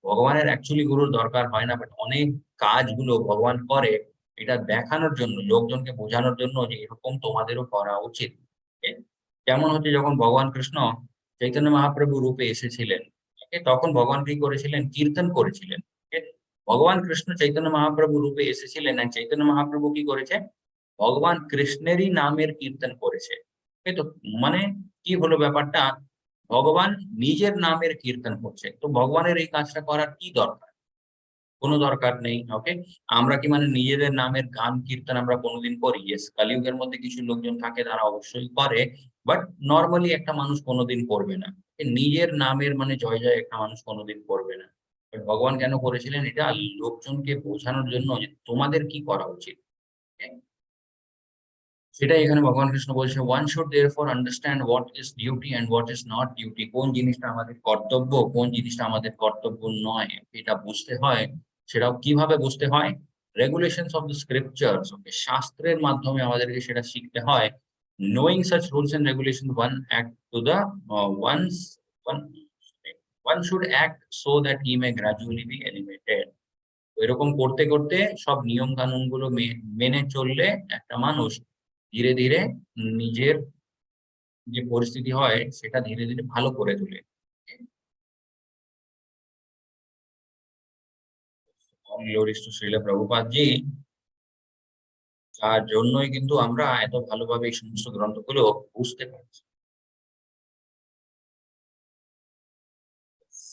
ভগবানের অ্যাকচুয়ালি গুরুর দরকার হয় না, বাট অনেক কাজগুলো ভগবান করে এটা দেখানোর জন্য, লোকজনকে বোঝানোর জন্য যে এরকম তোমাদেরও করা উচিত। ওকে, যেমন হচ্ছে যখন ভগবান কৃষ্ণ চৈতন্য মহাপ্রভু রূপে এসেছিলেন, ওকে, তখন ভগবান কি করেছিলেন, কীর্তন করেছিলেন। ওকে, ভগবান কৃষ্ণ চৈতন্য মহাপ্রভু রূপে এসেছিলেন আর চৈতন্য মহাপ্রভু কি করেছে, ভগবান কৃষ্ণেরই নামের কীর্তন করেছে। এই তো, মানে কি হলো ব্যাপারটা, ভগবান নিজের নামের কীর্তন করছে, তো ভগবানের এই কাজটা করার কি দরকার, কোনো দরকার নেই। ওকে, আমরা কি মানে নিজেদের নামের গান কীর্তন আমরা কোনোদিন করি? ইয়েস, কলিযুগের মধ্যে কিছু লোকজন থাকে তারা অবশ্যই করে, বাট নর্মালি একটা মানুষ কোনোদিন করবে না। নিজের নামের মানে জয় জয় একটা মানুষ কোনোদিন করবে না। But ভগবান কেন করেছিলেন এটা, লোকজনকে বোঝানোর জন্য যে তোমাদের কি করা উচিত। সেটাই এখানে ভগবান কৃষ্ণ বলছে, one should therefore understand what is duty and what is not duty. কোন জিনিসটা আমাদের কর্তব্য, কোন জিনিসটা আমাদের কর্তব্য নয়, এটা বুঝতে হয়। সেটাও কিভাবে বুঝতে হয়? Regulations of the scriptures, okay, শাস্ত্রের মাধ্যমে আমাদেরকে সেটা শিখতে হয়। Knowing such rules and regulation one act to the ones one one should act so that he may gradually be elevated. এরকম করতে করতে সব নিয়ম কানুন গুলো মেনে চললে একটা মানুষ ধীরে ধীরে নিজের যে পরিস্থিতি হয় সেটা ধীরে ধীরে ভালো করে তোলে। গ্লোরিস টু শ্রীল প্রভুপাদ জি, যার জন্যই কিন্তু আমরা এত ভালোভাবে এই সমস্ত গ্রন্থগুলো বুঝতে পারছি।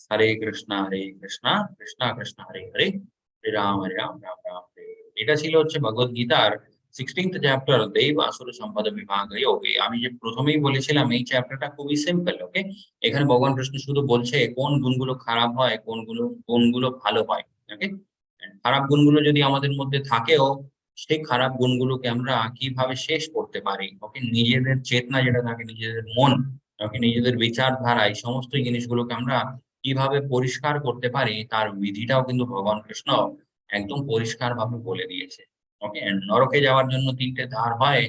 হরে কৃষ্ণা হরে কৃষ্ণা কৃষ্ণা কৃষ্ণ হরে হরে, হরে রাম রাম রাম হরে হরে। এটা ছিল হচ্ছে ভগবদ গীতার 16th চ্যাপ্টার, দেব আসুর সম্পদ বিভাগ যোগে। আমি যে প্রথমেই বলেছিলাম এই চ্যাপ্টারটা খুবই সিম্পল, ওকে। এখানে ভগবান কৃষ্ণ শুধু বলছে কোন গুণগুলো খারাপ হয়, কোনগুলো গুণগুলো ভালো হয়, ওকে। খারাপ গুণগুলো যদি আমাদের মধ্যে থাকেও, সেই খারাপ গুণগুলোকে আমরা কিভাবে শেষ করতে পারি, ওকে। নিজেদের চেতনা যেটা থাকে, নিজেদের মন, ওকে, নিজেদের বিচারধারা, এই সমস্ত জিনিসগুলোকে আমরা কিভাবে পরিষ্কার করতে পারি তার বিধিটাও কিন্তু ভগবান কৃষ্ণ একদম পরিষ্কার ভাবে বলে দিয়েছে, ওকে। নরকে যাওয়ার জন্য 3টে দ্বার হয়,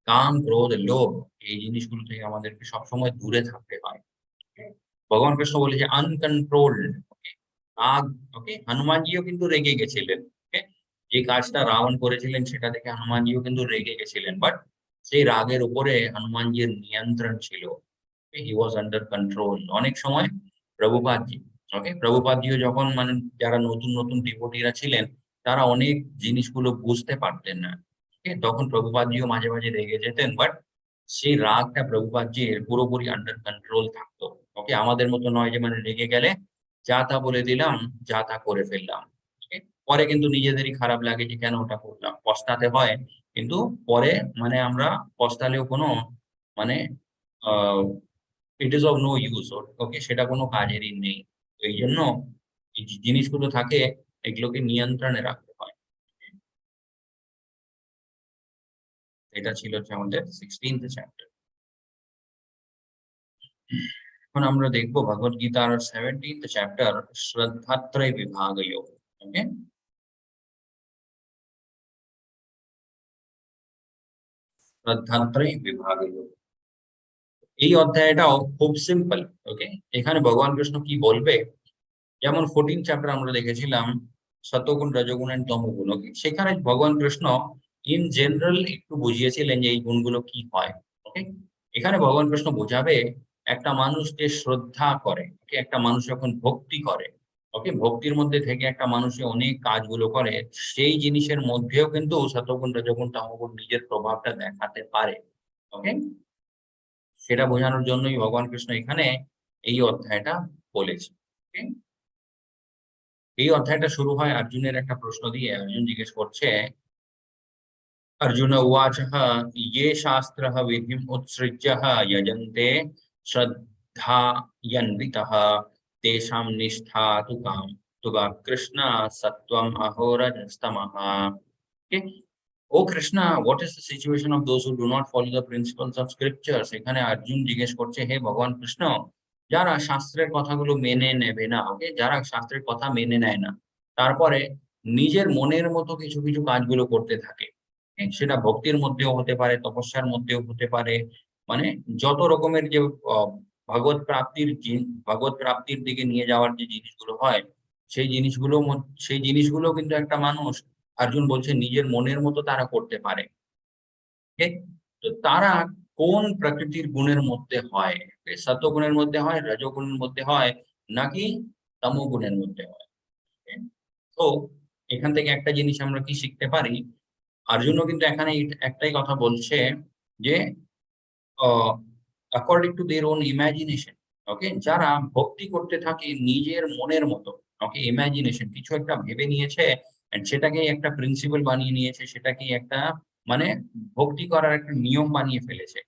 কাম, ক্রোধ, লোভ। এই জিনিসগুলো থেকে আমাদেরকে সবসময় দূরে থাকতে হয়, okay? ভগবান কৃষ্ণ বলেছে আনকন্ট্রোলড, ওকে, রাগ, ওকে। হনুমানজিও কিন্তু রেগে গেছিলেন, ওকে। যে কাজটা রাবণ করেছিলেন সেটা দেখে হনুমানজিও কিন্তু রেগে গেছিলেন, বাট সেই রাগের উপরে হনুমানজির নিয়ন্ত্রণ ছিল, হি ওয়াজ আন্ডার কন্ট্রোল। অনেক সময় প্রভুপাদজি, ওকে, প্রভুপাদজিও যখন মানে যারা নতুন নতুন ডিভোটিরা ছিলেন, তারা অনেক জিনিসগুলো বুঝতে পারতেন না, ওকে। তখন প্রভুপাদজিও মাঝে মাঝে রেগে যেতেন, বাট সেই রাগটা প্রভুপাদজির পুরোপুরি আন্ডার কন্ট্রোল থাকতো, ওকে। আমাদের মতো নয় যে মানে রেগে গেলে যা তা বলে দিলাম, যা তা করে ফেললাম, ওকে। পরে কিন্তু নিজেদেরই খারাপ লাগে যে কেন ওটা করলাম, পস্তাতে হয়। কিন্তু পরে মানে আমরা পস্তালেও কোনো মানে it is of no use, okay, সেটা কোনো কাজেরই নেই। তো এই জন্য এই যে জিনিসগুলো থাকে, এগুলোকে নিয়ন্ত্রণে রাখতে হয়। এটা ছিল হচ্ছে আমাদের 16th চ্যাপ্টার। এখন আমরা দেখবো ভগবদ গীতার 17th চ্যাপ্টার, শ্রদ্ধাত্রয় বিভাগ যোগ, ওকে। শ্রদ্ধাত্রয় বিভাগ যোগ, এই অধ্যায়টাও খুব সিম্পল, ওকে। এখানে ভগবান কৃষ্ণ কি বলবে, যেমন 14 চ্যাপ্টার আমরা দেখেছিলাম সত্যগুণ, রজগুণ এন্ড তমগুণ, ওকে। সেখানে ভগবান কৃষ্ণ ইন জেনারেল একটু বুঝিয়েছিলেন যে এই গুণগুলো কি হয়, ওকে। এখানে ভগবান কৃষ্ণ বোঝাবে একটা মানুষ যে শ্রদ্ধা করে, ওকে, একটা মানুষ যখন ভক্তি করে, ওকে, ভক্তির মধ্যে থেকে একটা মানুষ যে অনেক কাজগুলো করে, সেই জিনিসের মধ্যেও কিন্তু সত্যগুণ, রজগুণ, তমগুণ নিজের প্রভাবটা দেখাতে পারে, ওকে। সেটা বোঝানোর জন্যই ভগবান কৃষ্ণ এখানে এই অধ্যায়টা বলেছে, ওকে। এই অধ্যায়টা শুরু হয় অর্জুনের একটা প্রশ্ন দিয়ে। অর্জুন জিজ্ঞেস করছে, अर्जुन उवाचः ये शास्त्रः विधिम् उत्सृज्य यजन्ते श्रद्धान्वितः तेषां निष्ठा तु का Krishna सत्वम् अहोरजस्तमः। Okay? O Krishna, what is the situation of those who do not follow the principles of scriptures? এখানে অর্জুন জিজ্ঞেস করছে, হে ভগবান কৃষ্ণ, যারা শাস্ত্রের কথাগুলো মেনে নেবে না, ওকে, যারা শাস্ত্রের কথা মেনে নেয় না, তারপরে নিজের মনের মতো কিছু কিছু কাজগুলো করতে থাকে, সেটা ভক্তির মধ্যেও হতে পারে, তপস্যার মধ্যেও হতে পারে, মানে যত রকমের যে আহ, ভগবত প্রাপ্তির দিকে নিয়ে যাওয়ার যে জিনিসগুলো হয়, সেই জিনিসগুলো কিন্তু একটা মানুষ, অর্জুন বলছে, নিজের মনের মতো তারা করতে পারে, ঠিক? তো তারা কোন প্রকৃতির গুণের মধ্যে হয়, সত্ত্বগুণের মধ্যে হয়, রজগুণের মধ্যে হয়, নাকি তমোগুণের মধ্যে হয়, ঠিক? তো এখান থেকে একটা জিনিস আমরা কি শিখতে পারি, অর্জুনও কিন্তু এখানে একটাই কথা বলছে যে according to their own imagination, okay, যারা ভক্তি করতে থাকে নিজের মনের মতো, ওকে, ইমাজিনেশন কিছু একটা ভেবে নিয়েছে and সেটাকেই একটা প্রিন্সিপাল বানিয়ে নিয়েছে, সেটাকেই একটা মানে ভক্তি করার একটা নিয়ম বানিয়ে ফেলেছে,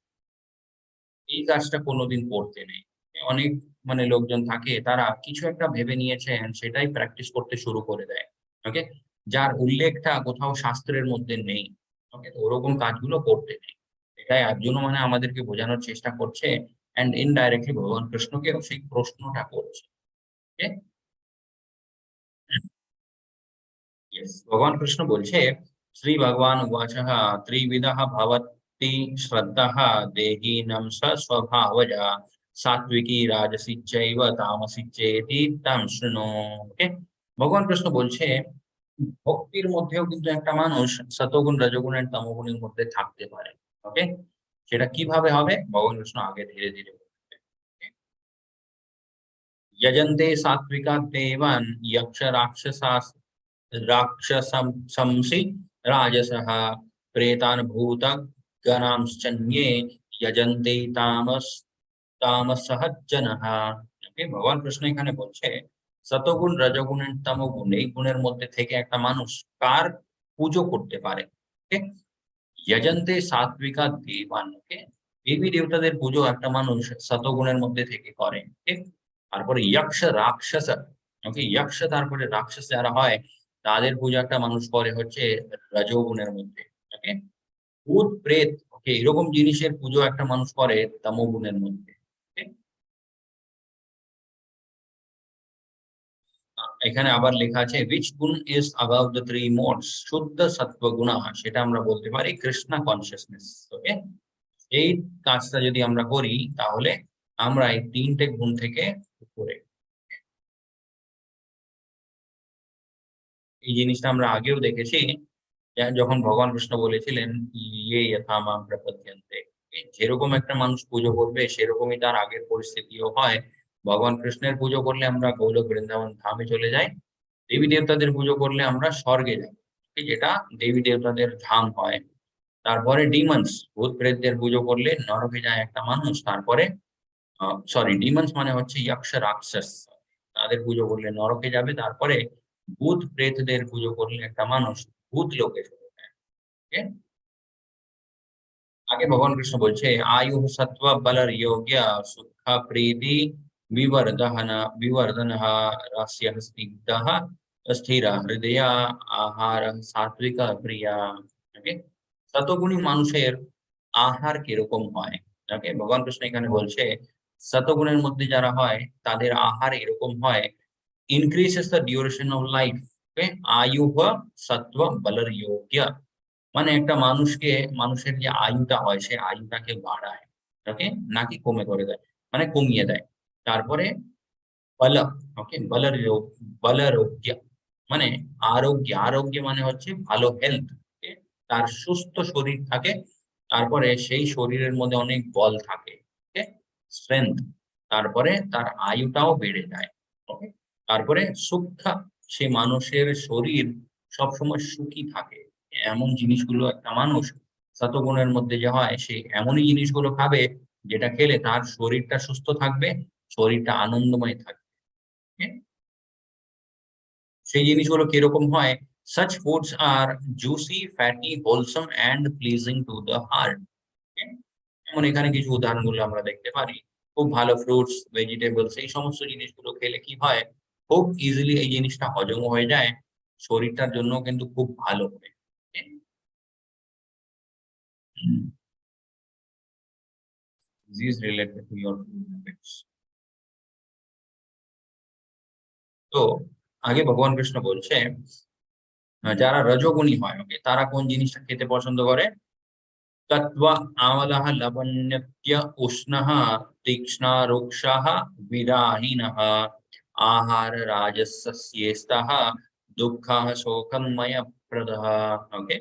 এই কাজটা কোনোদিন করতে নেই। অনেক মানে লোকজন থাকে, তারা কিছু একটা ভেবে নিয়েছে and সেটাই প্র্যাকটিস করতে শুরু করে দেয়, ওকে, যার উল্লেখটা কোথাও শাস্ত্রের মধ্যে নেই, ওকে। তো ওরকম কাজগুলো করতে নেই। এটাই অর্জুন মানে আমাদেরকে বোঝানোর চেষ্টা করছে, এন্ড ইনডাইরেক্টলি ভগবান কৃষ্ণকেও সেই প্রশ্নটা করছে। ওকে, ইয়েস, ভগবান কৃষ্ণ বলছে, শ্রী ভগবান উবাচঃ ত্রিবিধঃ ভবতি শ্রদ্ধাঃ দেহিনাং স্বভাবজা সাত্বিকী রাজসি চৈব তামসি চেতি তাম শৃণু। ওকে, ভগবান কৃষ্ণ বলছে ভক্তির মধ্যেও কিন্তু একটা মানুষ সতগুণ রজগুণ আর তমগুণের মধ্যে থাকতে পারে। ওকে, সেটা কিভাবে হবে ভগবান কৃষ্ণ আগে ধীরে ধীরে বলবে। यजन्ते सात्विका देवान् यक्ष राक्षसास् राक्षसंसि राजसः प्रेतान् भूतगणांश्चन्ये यजन्ते तामसः जनः। ওকে, ভগবান কৃষ্ণ এখানে বলছে সতগুণ রজগুণ আর তমগুণ এই গুণের মধ্যে থেকে একটা মানুষ কার পুজো করতে পারে। ওকে, যজন্তে সাত্বিকা দেবান। ওকে, দেবী দেবতাদের পুজো একটা মানুষ শতগুণের মধ্যে থেকে করে। ওকে, তারপরে যক্ষ রাক্ষস। ওকে, যক্ষ তারপরে রাক্ষস যারা হয় তাদের পুজো একটা মানুষ করে হচ্ছে রজোগুণের মধ্যে। ওকে, ভূত প্রেত, ওকে, এরকম জিনিসের পুজো একটা মানুষ করে তমোগুণের মধ্যে। ওকে, এখানে আবার লেখা আছে which গুণ is above the three modes, শুদ্ধ সত্ত্ব গুণা, সেটা আমরা বলতে পারি কৃষ্ণা কনসিয়াসনেস। ওকে, এই কাজটা যদি আমরা করি তাহলে আমরা এই তিনটে গুণ থেকে উপরে। এই জিনিসটা আমরা আগেও দেখেছি, যখন ভগবান কৃষ্ণ বলেছিলেন ইয়ে যথা মাম প্রপদ্যন্তে, যেরকম একটা মানুষ পুজো করবে সেরকমই তার আগের পরিস্থিতিও হয়। ভগবান কৃষ্ণের পুজো করলে আমরা গোলক বৃন্দাবন ধামে চলে যাই, দেবী দেবতাদের পুজো করলে আমরা স্বর্গে যাই, যেটা দেবী দেবতাদের ধাম হয়। তারপরে ডিমন্স ভূত প্রেতদের পুজো করলে নরকে যায় একটা মানুষ, তারপরে সরি ডিমন্স মানে হচ্ছে যক্ষ রাক্ষস, তাদের পুজো করলে নরকে যাবে, তারপরে ভূত প্রেতদের পুজো করলে একটা মানুষ ভূত লোকে চলে যায়। ওকে? আগে ভগবান কৃষ্ণ বলছে আয়ু সত্ত্ব বলর যোগ্য সুখ প্রীতি বিবর্ধন রাস্য স্নিগ্ধ স্থির হৃদয় আহার সাত্বিক প্রিয়া। ওকে, শতগুণী মানুষের আহার কিরকম হয়। ওকে, ভগবান কৃষ্ণ এখানে বলছে শতগুণের মধ্যে যারা হয় তাদের আহার এরকম হয়, increases the duration of life. ওকে, আয়ুঃ সত্ত্ব বলর যোগ্য, মানে একটা মানুষকে মানুষের যে আয়ুটা হয় সে আয়ুটাকে বাড়ায়। ওকে, নাকি কমে করে দেয়, মানে কমিয়ে দেয়। তারপরে বল, ওকে, বলরোগ্য মানে আরোগ্য, আরোগ্য মানে হচ্ছে ভালো হেলথ। তার সুস্থ শরীর থাকে, তারপরে সেই শরীরের মধ্যে অনেক বল থাকে। ওকে, স্ট্রেংথ, তারপরে তার আয়ুটাও বেড়ে যায়। ওকে, তারপরে সুখা, সে মানুষের শরীর সবসময় সুখী থাকে। এমন জিনিসগুলো একটা মানুষ শতগুণের মধ্যে যে হয় সে এমনই জিনিসগুলো খাবে যেটা খেলে তার শরীরটা সুস্থ থাকবে, শরীরটা আনন্দময় থাকবে। ওকে? সেই জিনিসগুলো কিরকম হয়, such foods are juicy, fatty, wholesome and pleasing to the heart. ওকে? যেমন এখানে কিছু উদাহরণগুলো আমরা দেখতে পারি, খুব ভালো ফ্রুটস ভেজিটেবলস এই সমস্ত জিনিসগুলো খেলে কি হয়, খুব ইজিলি এই জিনিসটা হজম হয়ে যায়, শরীরটার জন্য কিন্তু খুব ভালো হয়। Disease related to your food habits. তো আগে ভগবান কৃষ্ণ বলছে যারা রজোগুণী হয়, ওকে, তারা কোন জিনিসটা খেতে পছন্দ করে, तत्त्व आवलः लवण्यत्य उष्णः तीक्ष्णा रुक्षः विराहिणः आहार राजस्येस्तः দুঃখः শোকময় প্রদহ। ওকে,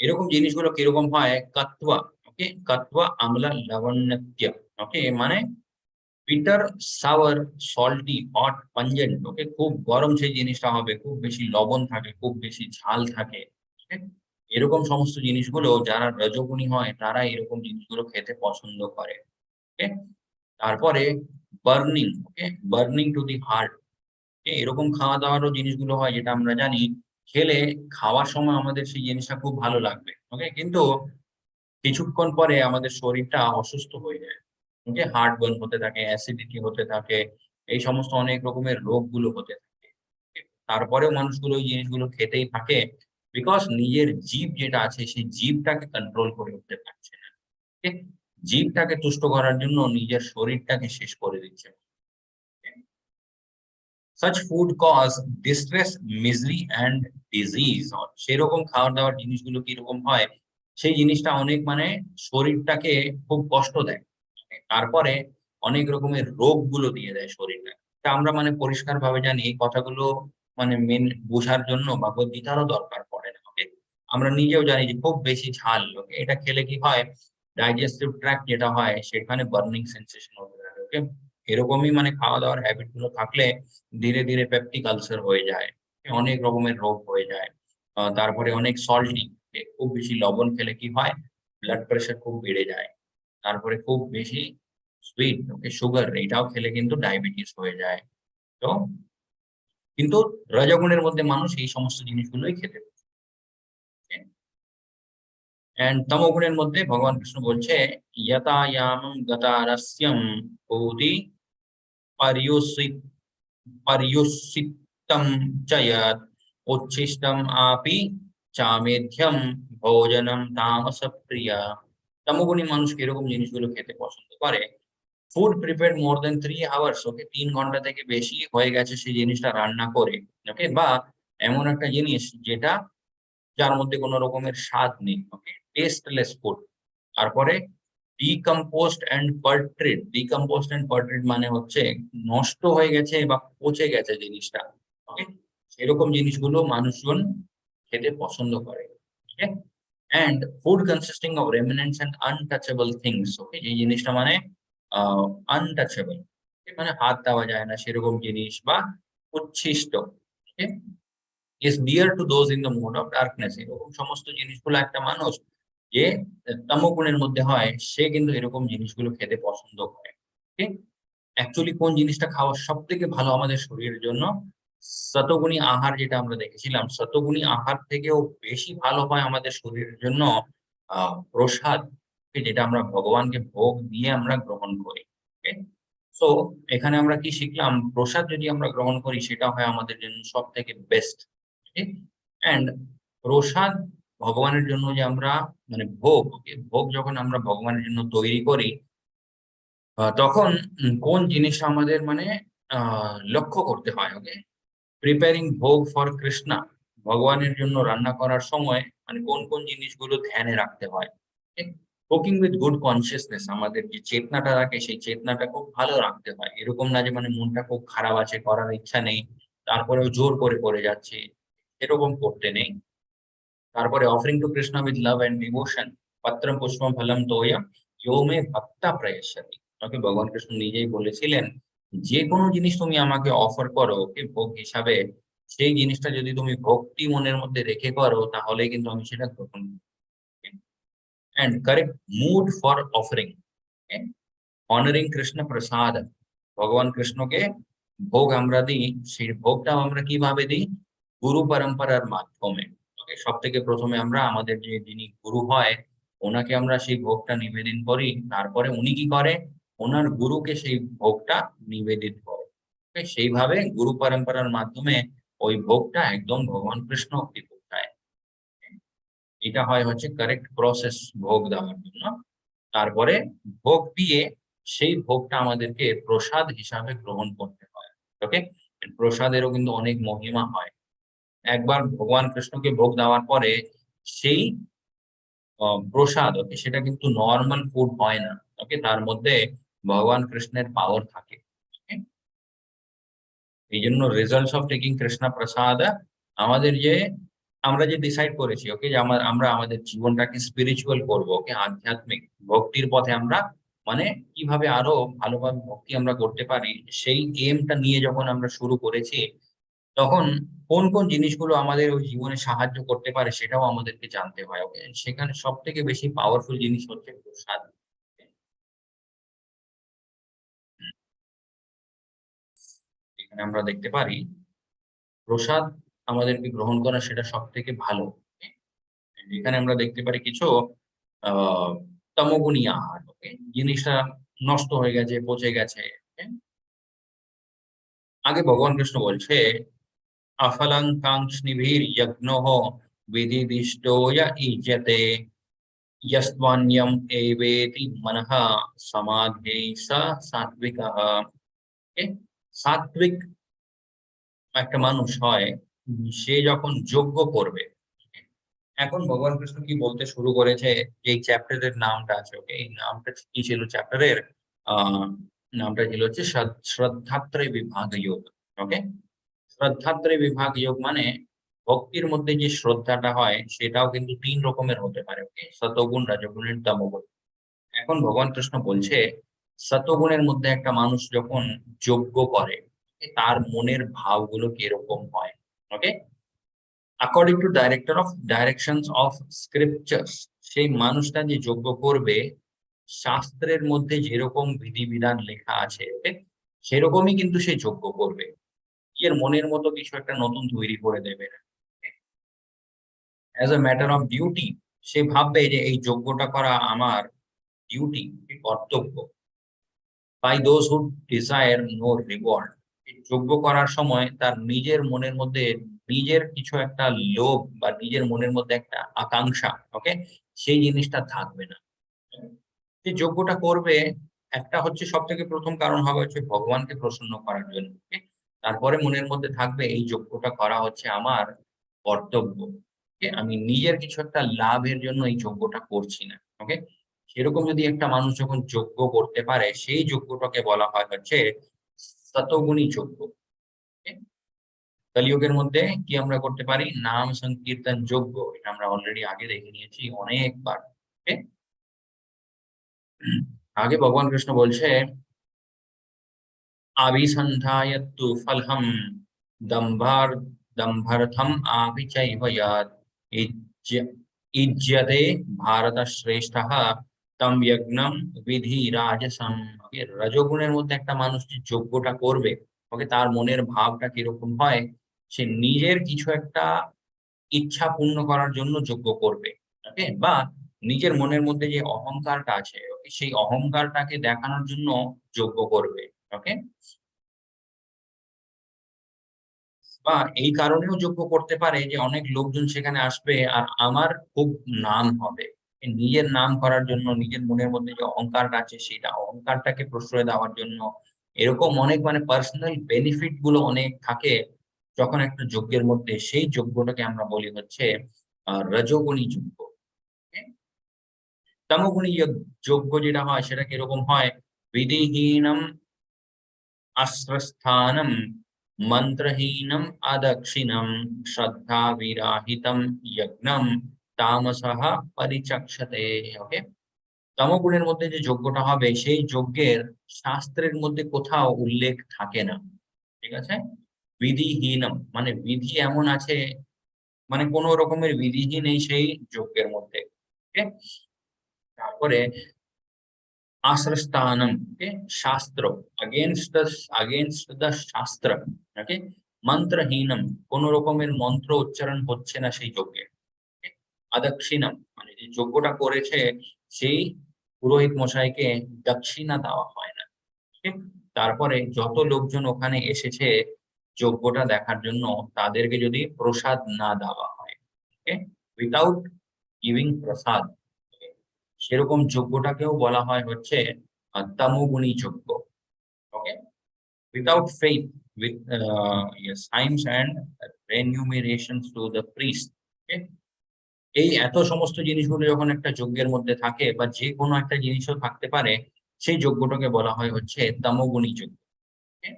এরকম জিনিসগুলো কিরকম হয়, কত্বা, ওকে, কত্বা আমলা লবণ্যত্য। ওকে, মানে bitter, sour, salty, hot, pungent. Okay, খুব গরম সেই জিনিসটা হবে, খুব বেশি লবণ থাকে, খুব বেশি ঝাল থাকে। ওকে, এরকম সমস্ত জিনিসগুলো যারা রজোগুণী হয় তারা এরকম জিনিসগুলো খেতে পছন্দ করে। ওকে, তারপরে burning, okay, burning to the heart. এরকম খাওয়া দাওয়ারও জিনিসগুলো হয় যেটা আমরা জানি খেলে খাওয়ার সময় আমাদের সেই জিনিসটা খুব ভালো লাগবে। ওকে, কিন্তু কিছুক্ষণ পরে আমাদের শরীরটা অসুস্থ হয়ে যায়। ওকে, হার্ট বার্ন হতে থাকে, অ্যাসিডিটি হতে থাকে, এই সমস্ত অনেক রকমের রোগগুলো হতে থাকে। তারপরেও মানুষগুলো ওই জিনিসগুলো খেতেই থাকে, বিকজ নিজের জিভ যেটা আছে সেই জিভটাকে কন্ট্রোল করে উঠতে পারছে না। জীবটাকে তুষ্ট করার জন্য নিজের শরীরটাকে শেষ করে দিচ্ছে। Such food cause distress, misery and disease. সেরকম খাওয়ার দাওয়ার জিনিসগুলো কিরকম হয়, সেই জিনিসটা অনেক মানে শরীরটাকে খুব কষ্ট দেয়, তারপরে অনেক রকমের রোগগুলো দিয়ে দেয় শরীরটা। তা আমরা মানে পরিষ্কার ভাবে জানি এই কথাগুলো মানে মেন বোঝার জন্য ভগবত গীতারও দরকার পড়ে না। ওকে, আমরা নিজেও জানি যে খুব বেশি ঝাল, ওকে, এটা খেলে কি হয়, ডাইজেস্টিভ ট্র্যাক্ট যেটা হয় সেখানে বার্নিং সেন্সেশন হতে থাকে। ওকে, এরকমই মানে খাওয়া দাওয়ার হ্যাবিট গুলো থাকলে ধীরে ধীরে পেপটিক আলসার হয়ে যায়, অনেক রকমের রোগ হয়ে যায়। তারপরে অনেক সল্টি, খুব বেশি লবণ খেলে কি হয়, ব্লাড প্রেশার খুব বেড়ে যায়। তারপরে খুব বেশি সুইট, ওকে, সুগার, এটাও খেলে কিন্তু ডায়াবেটিস হয়ে যায়। তো কিন্তু রজগুণের মধ্যে মানুষ এই সমস্ত জিনিসগুলোই খেতে পারে। এন্ড তমগুণের মধ্যে ভগবান কৃষ্ণ বলছে ইয়াতায়াম গতারস্যম ভূতি पर्युषित पर्युषितम च यत् उच्छिष्टम आपि চামেধ্যম ভোজনম তামস প্রিয়া। তমোগুণী মানুষ কিরকম জিনিসগুলো খেতে পছন্দ করে, ফুড প্রিপেয়ার মোর দেন 3 আওয়ার্স, ওকে, 3 ঘন্টা থেকে বেশি হয়ে গেছে সেই জিনিসটা রান্না করে, ওকে, বা এমন একটা জিনিস যেটা যার মধ্যে কোনো রকমের স্বাদ নেই, ওকে, টেস্টলেস ফুড। তারপরে ডিকম্পোস্ট এন্ড পার্ট্রিড মানে হচ্ছে নষ্ট হয়ে গেছে বা পচে গেছে জিনিসটা, ওকে, সেরকম জিনিসগুলো মানুষজন খেতে পছন্দ করে। Okay, and food consisting of remnants and untouchable things, okay, এই জিনিসটা মানে আনটাচেবল, মানে হাত দেওয়া যায় না সেরকম জিনিস বা উচ্ছিষ্ট, ওকে, is dear to those in the mode of darkness। এরকম সমস্ত জিনিসগুলো একটা মানুষ যে তমোগুণের মধ্যে হয় সে কিন্তু এরকম জিনিসগুলো খেতে পছন্দ করে। ঠিক, অ্যাকচুয়ালি কোন জিনিসটা খাওয়া সব থেকে ভালো আমাদের শরীরের জন্য, শতগুণী আহার, যেটা আমরা দেখেছিলাম শতগুণী আহার থেকেও বেশি ভালো হয় আমাদের শরীরের জন্য প্রসাদ, যেটা আমরা ভগবানকে ভোগ দিয়ে আমরা গ্রহণ করি। সো এখানে আমরা কি শিখলাম, প্রসাদ যদি আমরা গ্রহণ করি সেটা হয় আমাদের জন্য সব থেকে বেস্ট। এন্ড প্রসাদ ভগবানের জন্য যে আমরা মানে ভোগ, ভোগ যখন আমরা ভগবানের জন্য তৈরি করি তখন কোন জিনিসটা আমাদের মানে লক্ষ্য করতে হয়, ওকে, প্রিপেয়ারিং ভোগ ফর কৃষ্ণা, ভগবানের জন্য রান্না করার সময় মানে কোন কোন জিনিসগুলো ধ্যানে রাখতে হয়। কুকিং উইথ গুড কনসিয়াসনেস, আমাদের যে চেতনাটা থাকে সেই চেতনাটা খুব ভালো রাখতে হয়, এরকম না যে মানে মনটা খুব খারাপ আছে, করার ইচ্ছা নেই, তারপরেও জোর করে করে যাচ্ছে, এরকম করতে নেই। তারপরে offering to Krishna with love and devotion, পত্রম পুষ্পম ফলম তোয়ম ইয়ো মে ভক্তা প্রয়স্যতি, ওকে, ভগবান কৃষ্ণ নিজেই বলেছিলেন যে কোনো জিনিস তুমি আমাকে অফার করো, ওকে, ভোগ হিসাবে, সেই জিনিসটা যদি তুমি ভক্তি মনের মধ্যে রেখে করো তাহলে কিন্তু আমি সেটা গ্রহণ করি। And correct mood for offering, honoring Krishna prasad, ভগবান কৃষ্ণকে ভোগ আমরা দিই, সেই ভোগটাও আমরা কিভাবে দিই, গুরু পরম্পরার মাধ্যমে। সব থেকে প্রথমে আমরা আমাদের যে যিনি গুরু হয় ওনাকে আমরা সেই ভোগটা নিবেদন করি, তারপরে উনি কি করে, ওনার গুরুকে সেই ভোগটা নিবেদিত করে। সেইভাবে গুরু পরম্পরার মাধ্যমে ওই ভোগটা একদম ভগবান কৃষ্ণ অব্দি পৌঁছায়। এটা হয় হচ্ছে কারেক্ট প্রসেস ভোগ দেওয়ার জন্য। তারপরে ভোগ দিয়ে সেই ভোগটা আমাদেরকে প্রসাদ হিসাবে গ্রহণ করতে হয়। ওকে, প্রসাদেরও কিন্তু অনেক মহিমা হয়। একবার ভগবান কৃষ্ণকে ভোগ দেওয়ার পরে সেই প্রসাদ, ওকে, সেটা কিন্তু নর্মাল ফুড হয় না, ওকে, তার মধ্যে ভগবান কৃষ্ণের পাওয়ার থাকে। এই জন্য রেজাল্টস অফ টেকিং কৃষ্ণা প্রসাদ, আমাদের যে আমরা যে ডিসাইড করেছি, ওকে, যে আমরা আমাদের জীবনটাকে স্পিরিচুয়াল করবো, ওকে, আধ্যাত্মিক ভক্তির পথে আমরা মানে কিভাবে আরো ভালোভাবে ভক্তি আমরা করতে পারি, সেই এমটা নিয়ে যখন আমরা শুরু করেছি তখন কোন কোন জিনিসগুলো আমাদের ওই জীবনে সাহায্য করতে পারে সেটাও আমাদেরকে জানতে হয়। ওকে, সেখানে সব থেকে বেশি পাওয়ারফুল জিনিস হচ্ছে প্রসাদ। এখানে আমরা দেখতে পারি প্রসাদ আমাদেরকে গ্রহণ করা সেটা সব থেকে ভালো। এখানে আমরা দেখতে পারি কিছু আহ তমোগুণী আহার, ওকে, জিনিসটা নষ্ট হয়ে গেছে, পচে গেছে। okay? আগে ভগবান কৃষ্ণ বলছে अफलं कांक्षिभिर्यज्ञो विधिदिष्टो य इज्यते यस्त्वन्यम एवेति मनः समाधि स सात्विकः। Okay? সাত্বিক একটা মানুষ হয় সে যখন যজ্ঞ করবে। এখন ভগবান কৃষ্ণ কি বলতে শুরু করেছে, যে এই চ্যাপ্টারের নামটা আছে, ওকে, এই নামটা কি ছিল চ্যাপ্টারের? আহ নামটা ছিল হচ্ছে শ্রদ্ধাত্রয় বিভাগ যোগ। ওকে, শ্রদ্ধাত্রয় বিভাগ যোগ মানে ভক্তির মধ্যে যে শ্রদ্ধাটা হয় সেটাও কিন্তু তিন রকমের হতে পারে। ওকে, সতগুণ, রজগুণ, তমগুণ। এখন ভগবান কৃষ্ণ বলছে সতগুণের মধ্যে একটা মানুষ যখন যজ্ঞ করে তার মনের ভাবগুলো কিরকম হয়। Okay, according to directions of scriptures, সেই মানুষটা যে যজ্ঞ করবে শাস্ত্রের মধ্যে যেরকম বিধিবিধান লেখা আছে, ওকে, সেরকমই কিন্তু সে যজ্ঞ করবে। এর মনের মতো কিছু একটা নতুন তৈরি করে দেবে না। As a matter of duty সে ভাববে যে এই যজ্ঞটা করা আমার ডিউটি, কর্তব্য। By those who desire no reward, যোগ্য করার সময় তার নিজের মনের মধ্যে নিজের কিছু একটা লোভ বা নিজের মনের মধ্যে একটা আকাঙ্ক্ষা, ওকে, সেই জিনিসটা থাকবে না। যে যজ্ঞটা করবে একটা হচ্ছে সব থেকে প্রথম কারণ হবে হচ্ছে ভগবানকে প্রসন্ন করার জন্য। okay? তারপরে মনের মধ্যে থাকবে এই যজ্ঞটা করা হচ্ছে আমার কর্তব্য। okay? আমি নিজের কিছু একটা লাভের জন্য এই যজ্ঞটা করছি না। ওকে, সেরকম যদি একটা মানুষ যখন যজ্ঞ করতে পারে সেই যজ্ঞটাকে বলা হয় হচ্ছে শতগুণী যজ্ঞ। okay? কলিযুগের মধ্যে কি আমরা করতে পারি? নাম সংকীর্তন যজ্ঞ, এটা আমরা অলরেডি আগে দেখে নিয়েছি অনেকবার। okay? আগে ভগবান কৃষ্ণ বলছে अभिसन्धाय तु फलहं दम्भार दम्भर्थम आभिचैव यत् इज्य इज्यते भारत श्रेष्ठ তম যজ্ঞম বিধি রাজসম। রজগুণের মধ্যে একটা মানুষ যে যজ্ঞটা করবে, ওকে, তার মনের ভাবটা কিরকম হয়? সে নিজের কিছু একটা ইচ্ছা পূর্ণ করার জন্য যজ্ঞ করবে। ওকে, বা নিজের মনের মধ্যে যে অহংকারটা আছে, ওকে, সেই অহংকারটাকে দেখানোর জন্য যজ্ঞ করবে। ওকে, বা এই কারণেও যোগ্য করতে পারে যে অনেক লোকজন সেখানে আসবে আর আমার খুব নাম হবে। এই নিজের নাম করার জন্য নিজের মনের মধ্যে যে অহংকারটা আছে সেটা অহংকারটাকে প্রশ্রয় দেওয়ার জন্য এরকম অনেক মানে পার্সোনাল বেনিফিট গুলো অনেক থাকে যখন একটা যজ্ঞের মধ্যে, সেই যজ্ঞটাকে আমরা বলি হচ্ছে রজোগুণী যজ্ঞ। হ্যাঁ? তমোগুণী যজ্ঞ যেটা হয় সেটা কিরকম হয়? বিধিহীনম अश्रस्थानं मंत्रहीनम् अदक्षिणं श्रद्धा विराहितं यज्ञं তামসঃ পরিচক্ষতে। ওকে, তমগুণের মধ্যে যে যজ্ঞটা হবে সেই যজ্ঞের শাস্ত্রের মধ্যে কোথাও উল্লেখ থাকে না। ঠিক আছে, বিধিহীনম মানে বিধি এমন আছে, মানে কোনো রকমের বিধিহীন নেই সেই যজ্ঞের মধ্যে। ওকে, তারপরে आश्रस्थानम के शास्त्र, अगेंस्ट द शास्त्र। ओके, मंत्रहीनम কোনো রকমের মন্ত্র উচ্চারণ হচ্ছে না সেই যজ্ঞে। okay? अदक्षिणम মানে যে যজ্ঞটা করেছে সেই পুরোহিত মশাইকে দক্ষিণা দেওয়া হয় না। okay? তারপরে যত লোকজন ওখানে এসেছে যজ্ঞটা দেখার জন্য তাদেরকে যদি প্রসাদ না দেওয়া হয়, উইথাউট গিভিং প্রসাদ, সেরকম যজ্ঞটাকেও বলা হয় হচ্ছে তমোগুণী যজ্ঞ। Okay, without faith, with science and remunerations to the priest. Okay, এই এত সমস্ত জিনিসগুলো যখন একটা যজ্ঞের মধ্যে থাকে বা যে কোনো একটা জিনিসও থাকতে পারে, সেই যজ্ঞটাকে বলা হয় হচ্ছে তমোগুণী যজ্ঞ। Okay?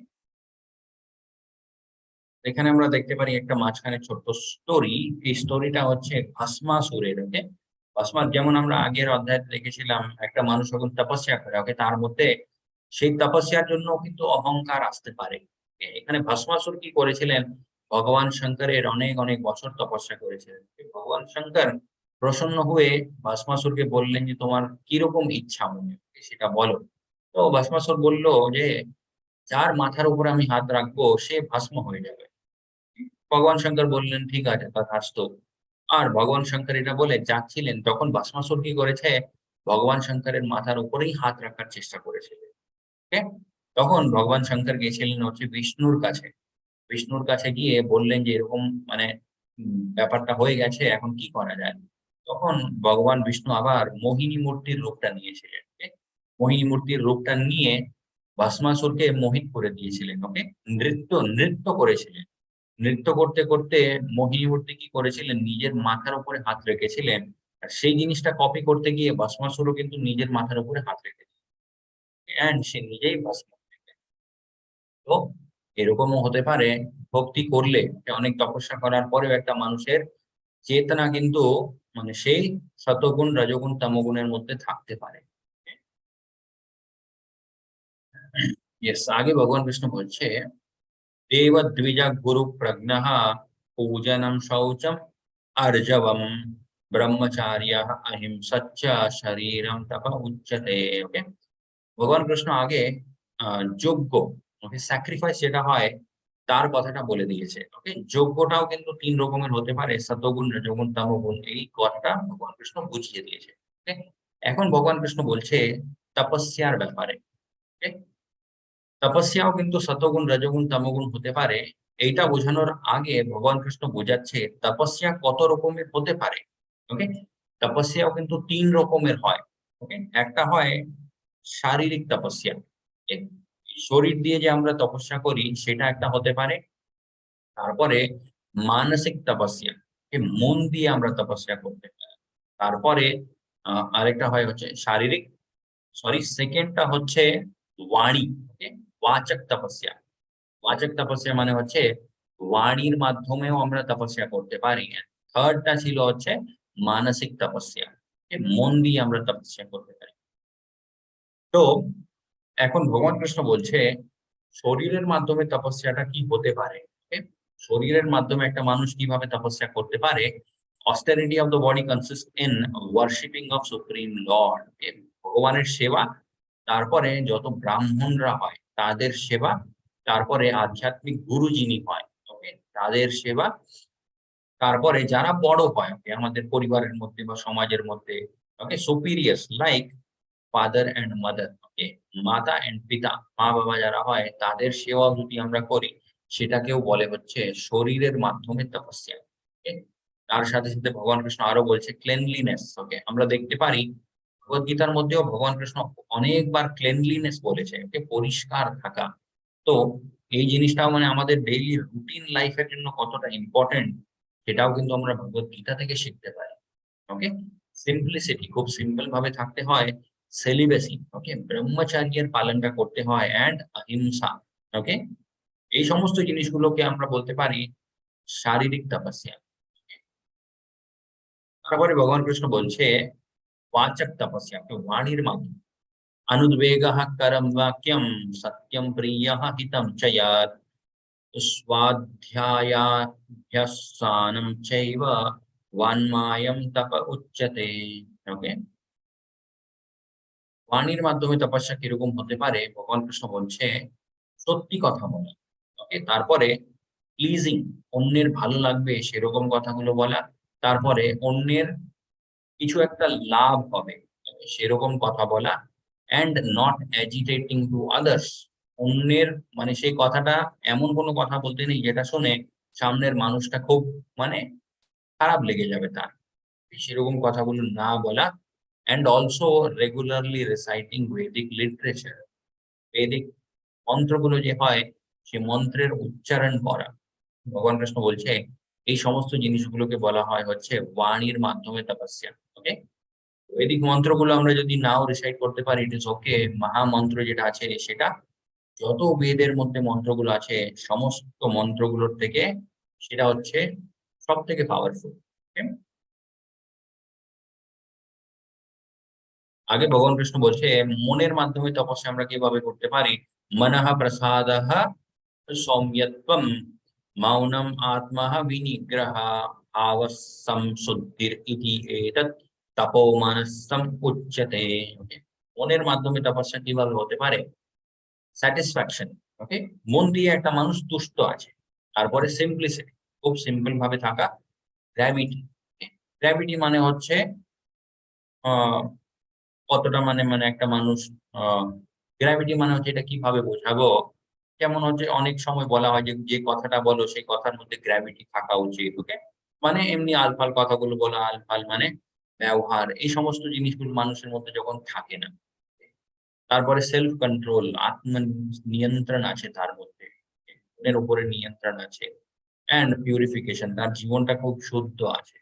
এখানে আমরা দেখতে পারি একটা মাঝখানে ছোট্ট স্টোরি। এই স্টোরিটা হচ্ছে ভস্মাসুরের। ওকে, ভস্মা যেমন আমরা আগের অধ্যায়ে দেখেছিলাম একটা মানুষ যখন তপস্যা করে, ওকে, তার মধ্যে সেই তপস্যার জন্য কিন্তু অহংকার আসতে পারে। Okay? এখানে ভস্মাসুর কি করেছিলেন? ভগবান শঙ্করের অনেক অনেক বছর তপস্যা করেছিলেন। ভগবান শঙ্কর প্রসন্ন হয়ে ভস্মাসুরকে বললেন যে তোমার কিরকম ইচ্ছা মনে হয় সেটা বলো। তো ভস্মাসুর বলল যে যার মাথার উপর আমি হাত রাখবো সে ভস্ম হয়ে যাবে। ভগবান শঙ্কর বললেন ঠিক আছে তথাস্তু। আর ভগবান শঙ্কর এটা বলে যাচ্ছিলেন তখন ভস্মাসুর কি করেছে? ভগবান শঙ্করের মাথার উপরেই হাত রাখার চেষ্টা করেছিল। ওকে, তখন ভগবান শঙ্কর গেছিলেন হচ্ছে বিষ্ণুর কাছে। বিষ্ণুর কাছে গিয়ে বললেন যে এরকম মানে ব্যাপারটা হয়ে গেছে, এখন কি করা যায়? তখন ভগবান বিষ্ণু আবার মোহিনী মূর্তির রূপটা নিয়েছিলেন। ওকে, মোহিনী মূর্তির রূপটা নিয়ে ভস্মাসুরকে মোহিত করে দিয়েছিলেন। ওকে, নৃত্য নৃত্য করেছিলেন। নৃত্য করতে করতে মোহিনী মূর্তি কি করেছিলেন, নিজের মাথার উপরে হাত রেখেছিলেন। আর সেই জিনিসটা কপি করতে গিয়ে ভস্মাসুরও কিন্তু নিজের মাথার উপরে হাত রেখেছিলেন, এন্ড সে নিজেই ভস্ম হয়ে গেলেন। তো এরকমও হতে পারে, ভক্তি করলে অনেক তপস্যা করার পরেও একটা মানুষের চেতনা কিন্তু মানে সেই সতগুণ রজগুণ তমগুণের মধ্যে থাকতে পারে। ইয়েস, আগে ভগবান কৃষ্ণ বলছে, দেব দ্বিজ গুরু প্রজ্ঞ পূজনম শৌচম আর্জবম ব্রহ্মচার্য অহিংসচ্চ শরীরম তপ উচ্যতে। ওকে, ভগবান কৃষ্ণ আগে যজ্ঞ, ওকে, স্যাক্রিফাইস যেটা হয় তার কথাটা বলে দিয়েছে। ওকে, যজ্ঞটাও কিন্তু তিন রকমের হতে পারে, সতগুণ রজগুণ তমগুণ, এই কথাটা ভগবান কৃষ্ণ বুঝিয়ে দিয়েছে। ওকে, এখন ভগবান কৃষ্ণ বলছে তপস্যার ব্যাপারে। ওকে, তপস্যাও কিন্তু সতগুণ রজগুণ তমগুণ হতে পারে। এইটা বোঝানোর আগে ভগবান কৃষ্ণ বোঝাচ্ছে তপস্যা কত রকমের হতে পারে। ওকে, তপস্যাও কিন্তু তিন রকমের হয়। ওকে, একটা হয় শারীরিক তপস্যা। okay? শরীর দিয়ে যে আমরা তপস্যা করি সেটা একটা হতে পারে। তারপরে মানসিক তপস্যা, মন দিয়ে আমরা তপস্যা করতে পারি। তারপরে আরেকটা হয় হচ্ছে শারীরিক, সরি, সেকেন্ডটা হচ্ছে বাণী, ওকে, বাচক তপস্যা। বাচক তপস্যা মানে হচ্ছে বাণীর মাধ্যমেও আমরা তপস্যা করতে পারি। থার্ডটা ছিল হচ্ছে মানসিক তপস্যা, মন দিয়ে আমরা তপস্যা করতে পারি। তো এখন ভগবান কৃষ্ণ বলছে শরীরের মাধ্যমে তপস্যাটা কি হতে পারে। Okay? শরীরের মাধ্যমে একটা মানুষ কিভাবে তপস্যা করতে পারে। Austerity of the body consist in worshiping of Supreme Lord. ভগবানের সেবা, তারপরে যত ব্রাহ্মণরা হয় তাদের সেবা, তারপরে আধ্যাত্মিক গুরু যিনি হয়, ওকে, তাদের সেবা, তারপরে যারা বড় হয়, ওকে, আমাদের পরিবারের মধ্যে বা সমাজের মধ্যে, okay, superiors like father and mother, okay, মাতা এন্ড পিতা, মা বাবা যারা হয় তাদের সেবা যদি আমরা করি, সেটাকেও বলে হচ্ছে শরীরের মাধ্যমে তপস্যা। ওকে, তার সাথে সাথে ভগবান কৃষ্ণ আরো বলছে ক্লেনলিনেস। ওকে, আমরা দেখতে পারি ভগবত গীতার মধ্যেও ভগবান কৃষ্ণ অনেকবার ক্লেনলিনেস বলেছে, ওকে, পরিষ্কার থাকা। তো এই জিনিসটাও মানে আমাদের ডেইলি রুটিন লাইফের জন্য কতটা ইম্পর্টেন্ট, সেটাও কিন্তু আমরা ভগবত গীতা থেকে শিখতে পারি। ওকে, সিম্পলিসিটি, খুব সিম্পল ভাবে থাকতে হয়। সেলিবেসি, ওকে, ব্রহ্মচার্যের পালনটা করতে হয়, এন্ড অহিংসা। ওকে, এই সমস্ত জিনিসগুলোকে আমরা বলতে পারি শারীরিক তপস্যা। তারপরে ভগবান কৃষ্ণ বলছে বাচক তপস্যা, বাণীর মাধ্যমে অনুদ্বেগঃ করম বাক্যম সত্যম প্রিয়ঃ হিতম চ ইয়াৎ स्वाध्यायाभ्यसानं चैव वाङ्मायं तप उच्यते। ওকে, বাণীর মাধ্যমে তপস্যা কিরকম হতে পারে, ভগবান কৃষ্ণ বলছে সত্যি কথা বলা। ওকে, তারপরে প্লিজিং, অন্যের ভালো লাগবে সেরকম কথাগুলো বলা, তারপরে অন্যের কিছু একটা লাভ হবে সেরকম কথা বলা, এন্ড নট অ্যাজিটেটিং টু আদার্স। অন্যের মানে সেই কথাটা এমন কোনো কথা বলতে নেই যেটা শুনে সামনের মানুষটা খুব মানে খারাপ লেগে যাবে তার, সেরকম কথাগুলো না বলা। এন্ড অলসো রেগুলারলি রিসাইটিং বৈদিক লিটারেচার, বৈদিক মন্ত্রগুলো যে হয় সে মন্ত্রের উচ্চারণ করা। ভগবান কৃষ্ণ বলছে এই সমস্ত জিনিসগুলোকে বলা হয় হচ্ছে বাণীর মাধ্যমে তপস্যা। ওকে, বৈদিক মন্ত্রগুলো আমরা যদি নাও রিসাইট করতে পারি, ইট ইজ ওকে, মহামন্ত্র যেটা আছে সেটা, যত বেদের মধ্যে মন্ত্রগুলো আছে সমস্ত মন্ত্রগুলোর থেকে সেটা হচ্ছে সব থেকে পাওয়ারফুল। আগে ভগবান কৃষ্ণ বলছে মনের মাধ্যমে তপস্যা আমরা কিভাবে করতে পারি। মনঃ প্রসাদঃ সৌম্যত্বম মৌনম আত্মা বিনিগ্রহ ভাব সংশুদ্ধির ইতি এতৎ তপো মানসম উচ্যতে। ওকে, মনের মাধ্যমে তপস্যা কিভাবে হতে পারে। স্যাটিসফ্যাকশন, ওকে, মন দিয়ে একটা মানুষ তুষ্ট আছে। তারপরে সিম্পলিসিটি, খুব সিম্পল ভাবে থাকা। গ্র্যাভিটি, গ্র্যাভিটি মানে হচ্ছে আহ কতটা মানে মানে একটা মানুষ, গ্র্যাভিটি মানে হচ্ছে এটা কিভাবে বোঝাবো, যেমন হচ্ছে অনেক সময় বলা হয় যে যে কথাটা বলো সেই কথার মধ্যে গ্র্যাভিটি থাকা উচিত। ওকে, মানে এমনি আলফাল কথাগুলো বলা, আলফাল মানে ব্যবহার, এই সমস্ত জিনিসগুলো মানুষের মধ্যে যখন থাকে না, তারপরে সেলফ কন্ট্রোল, আত্ম নিয়ন্ত্রণ আছে তার মধ্যে, মনের উপরে নিয়ন্ত্রণ আছে, অ্যান্ড পিউরিফিকেশন, তার জীবনটা খুব শুদ্ধ আছে।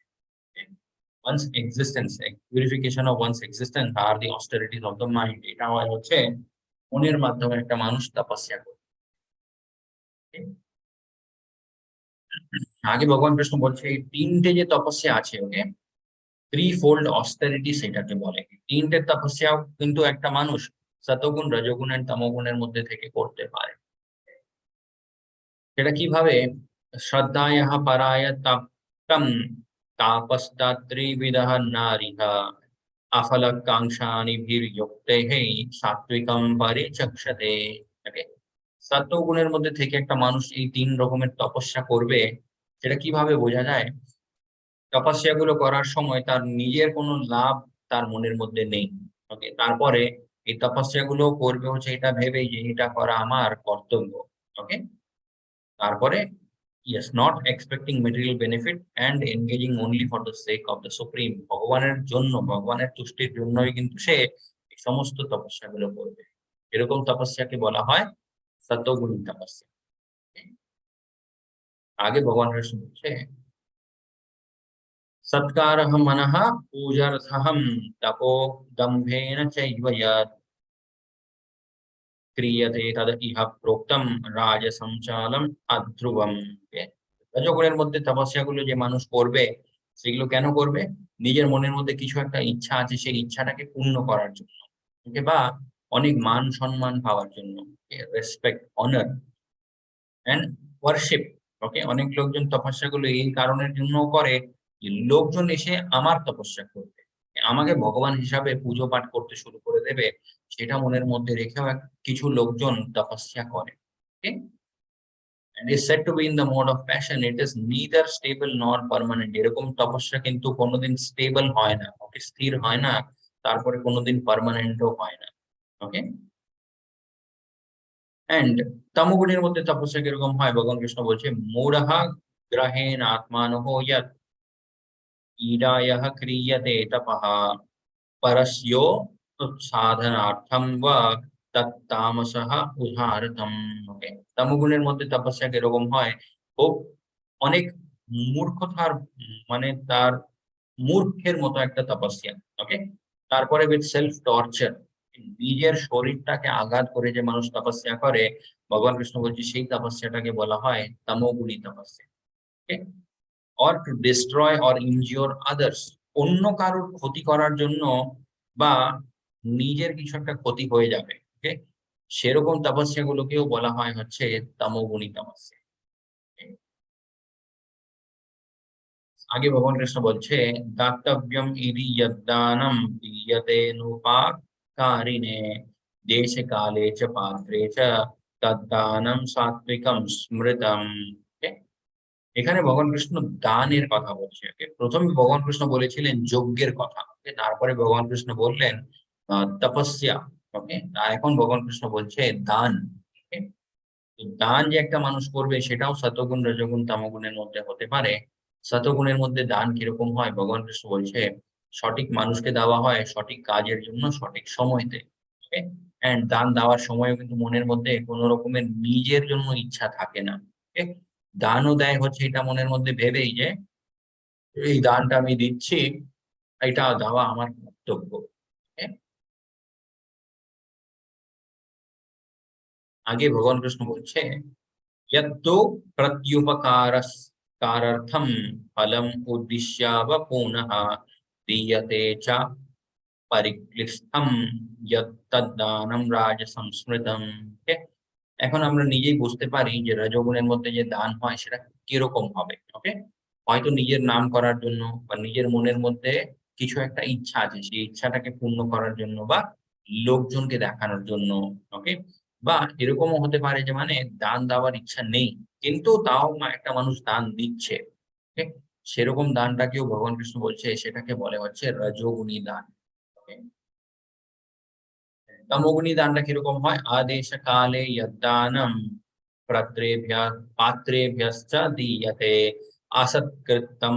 One's existence, purification of one's existence are the austerities of the mind. এটা হয় হচ্ছে মনের মাধ্যমে একটা মানুষ তপস্যা করে। আগে ভগবান কৃষ্ণ বলছে এই তিনটে যে তপস্যা আছে, ওকে, থ্রি ফোল্ড অস্টেরিটি সেটাকে বলে। তিনটে তপস্যাও কিন্তু একটা মানুষ সতগুণ, রজগুণ এন্ড তমগুণের মধ্যে থেকে করতে পারে। সেটা কিভাবে? শ্রদ্ধায়াহ পরায় তপ্তম তাপস্তাত্রিবিদঃ নারীহ আফলাকাঙ্ক্ষানিভির্যুক্তৈঃ সাত্ত্বিকম পরিচক্ষতে। ওকে, সত্ত্বগুণের মধ্যে থেকে একটা মানুষ এই তিন রকমের তপস্যা করবে, সেটা কিভাবে বোঝা যায়? তপস্যাগুলো করার সময় তার নিজের কোনো লাভ তার মনের মধ্যে নেই। ওকে, তারপরে এই তপস্যাগুলো করবে হচ্ছে এটা ভেবেই যে এটা করা আমার কর্তব্য। ওকে, তারপরে yes, not expecting material benefit and engaging only for the sake of the supreme, ভগবানের জন্য, ভগবানের তুষ্টির জন্যই কিন্তু সে এই সমস্ত তপস্যাগুলো করবে। এরকম তপস্যাকে বলা হয় সত্যগুণী তপস্যা। আগে ভগবান কৃষ্ণ বলছে সৎকারঃ মনঃ পূজার্থহম তপো দম্ভেন চৈব যৎ ক্রিয়তে তদ ইহ প্রোক্তম রাজসঞ্চালম অধ্রুবম। রজগুণের মধ্যে তপস্যাগুলো যে মানুষ করবে, সেগুলো কেন করবে? নিজের মনের মধ্যে কিছু একটা ইচ্ছা আছে, সেই ইচ্ছাটাকে পূর্ণ করার জন্য, ওকে, বা অনেক মান সম্মান পাওয়ার জন্য, রেসপেক্ট, অনার এন্ড ওয়ার্শিপ। ওকে, অনেক লোকজন তপস্যাগুলো এই কারণের জন্য করে যে লোকজন এসে আমার তপস্যা করবে, আমাকে ভগবান হিসাবে পুজো পাঠ করতে শুরু করে দেবে, সেটা মনের মধ্যে রেখেও কিছু লোকজন তপস্যা করে। ওকে, and is said to be in the mode of passion. It is neither stable nor permanent. এরকম তপস্যা কিন্তু কোনোদিন স্টেবল হয় না, ওকে, স্থির হয় না, তারপরে কোনোদিন পার্মানেন্টও হয় না। ওকে, এন্ড তমোগুণের মধ্যে তপস্যা কিরকম হয়? ভগবান কৃষ্ণ বলছে মূঢ়ঃ গ্রহেণ আত্মানঃ যৎ পীডায়াঃ ক্রিয়তে তপঃ পরস্যো সাধনার্থম বা তত্তামসঃ উদাহরতম। ওকে, তমোগুণের মধ্যে তপস্যা কিরকম হয়? খুব অনেক মূর্খতার, মানে তার মূর্খের মতো একটা তপস্যা। ওকে, তারপরে উইথ সেলফ টর্চার, নিজের শরীরটাকে আঘাত করে যে মানুষ তপস্যা করে, ভগবান কৃষ্ণ বলছে সেই তপস্যাটাকে বলা হয় তমোগুণী তপস্যা। Okay, or to destroy or injure others, অন্য কারোর ক্ষতি করার জন্য, বা নিজের কিছু একটা ক্ষতি হয়ে যাবে, ওকে, সেরকম তপস্যাগুলোকেও বলা হয় হচ্ছে তমোগুণী তপস্যা। আগে ভগবান কৃষ্ণ বলছে দাতব্যম ইতি যদ্দানম দীয়তে নুপাকারিণে দেশে কালে চ পাত্রে চ তদ্দানম সাত্বিকম স্মৃতম। Okay? এখানে ভগবান কৃষ্ণ দানের কথা বলছে। Okay? প্রথমে ভগবান কৃষ্ণ বলেছিলেন যজ্ঞের কথা, okay? তারপরে ভগবান কৃষ্ণ বললেন তপস্যা। ওকে, এখন ভগবান কৃষ্ণ বলছে দান। Okay? তো দান যে একটা মানুষ করবে সেটাও সতগুণ, রজগুণ, তমগুণের মধ্যে হতে পারে। সতগুণের মধ্যে দান কিরকম হয়? ভগবান কৃষ্ণ বলছে সঠিক মানুষকে দেওয়া হয় সঠিক কাজের জন্য সঠিক সময়তে। ওকে, এন্ড দান দেওয়ার সময়ও কিন্তু মনের মধ্যে কোনো রকমের নিজের জন্য ইচ্ছা থাকে না। ওকে, দানও দেয় হচ্ছে এটা মনের মধ্যে ভেবেই যে এই দানটা আমি দিচ্ছি, এটা দেওয়া আমার কর্তব্য। ওকে, আগে ভগবান কৃষ্ণ বলছে यत्तु प्रत्युपकारस्कारार्थं फलम् उद्दिश्य वा पुनः दीयते च परिक्लिष्टं यत्तद्दानं राजसंस्मृतम्। Okay? এখন আমরা নিজেই বুঝতে পারি যে রজোগুণের মধ্যে যে দান হয় সেটা কিরকম হবে। ওকে, হয়তো নিজের নাম করার জন্য, বা নিজের মনের মধ্যে কিছু একটা ইচ্ছা আছে, সেই ইচ্ছাটাকে পূর্ণ করার জন্য, বা লোকজনকে দেখানোর জন্য। ওকে, বা এরকমও হতে পারে যে মানে দান দেওয়ার ইচ্ছা নেই, কিন্তু তাও একটা মানুষ দান দিচ্ছে। ওকে, সেরকম দানটাকেও ভগবান কৃষ্ণ বলছে সেটাকে বলে হচ্ছে রজোগুণী দান। ওকে, তমোগুণী দানটা কিরকম হয়? আদেশ কালে যদ্দানম পাত্রেভ্য পাত্রেভ্যশ্চ দীয়তে আসৎকৃতম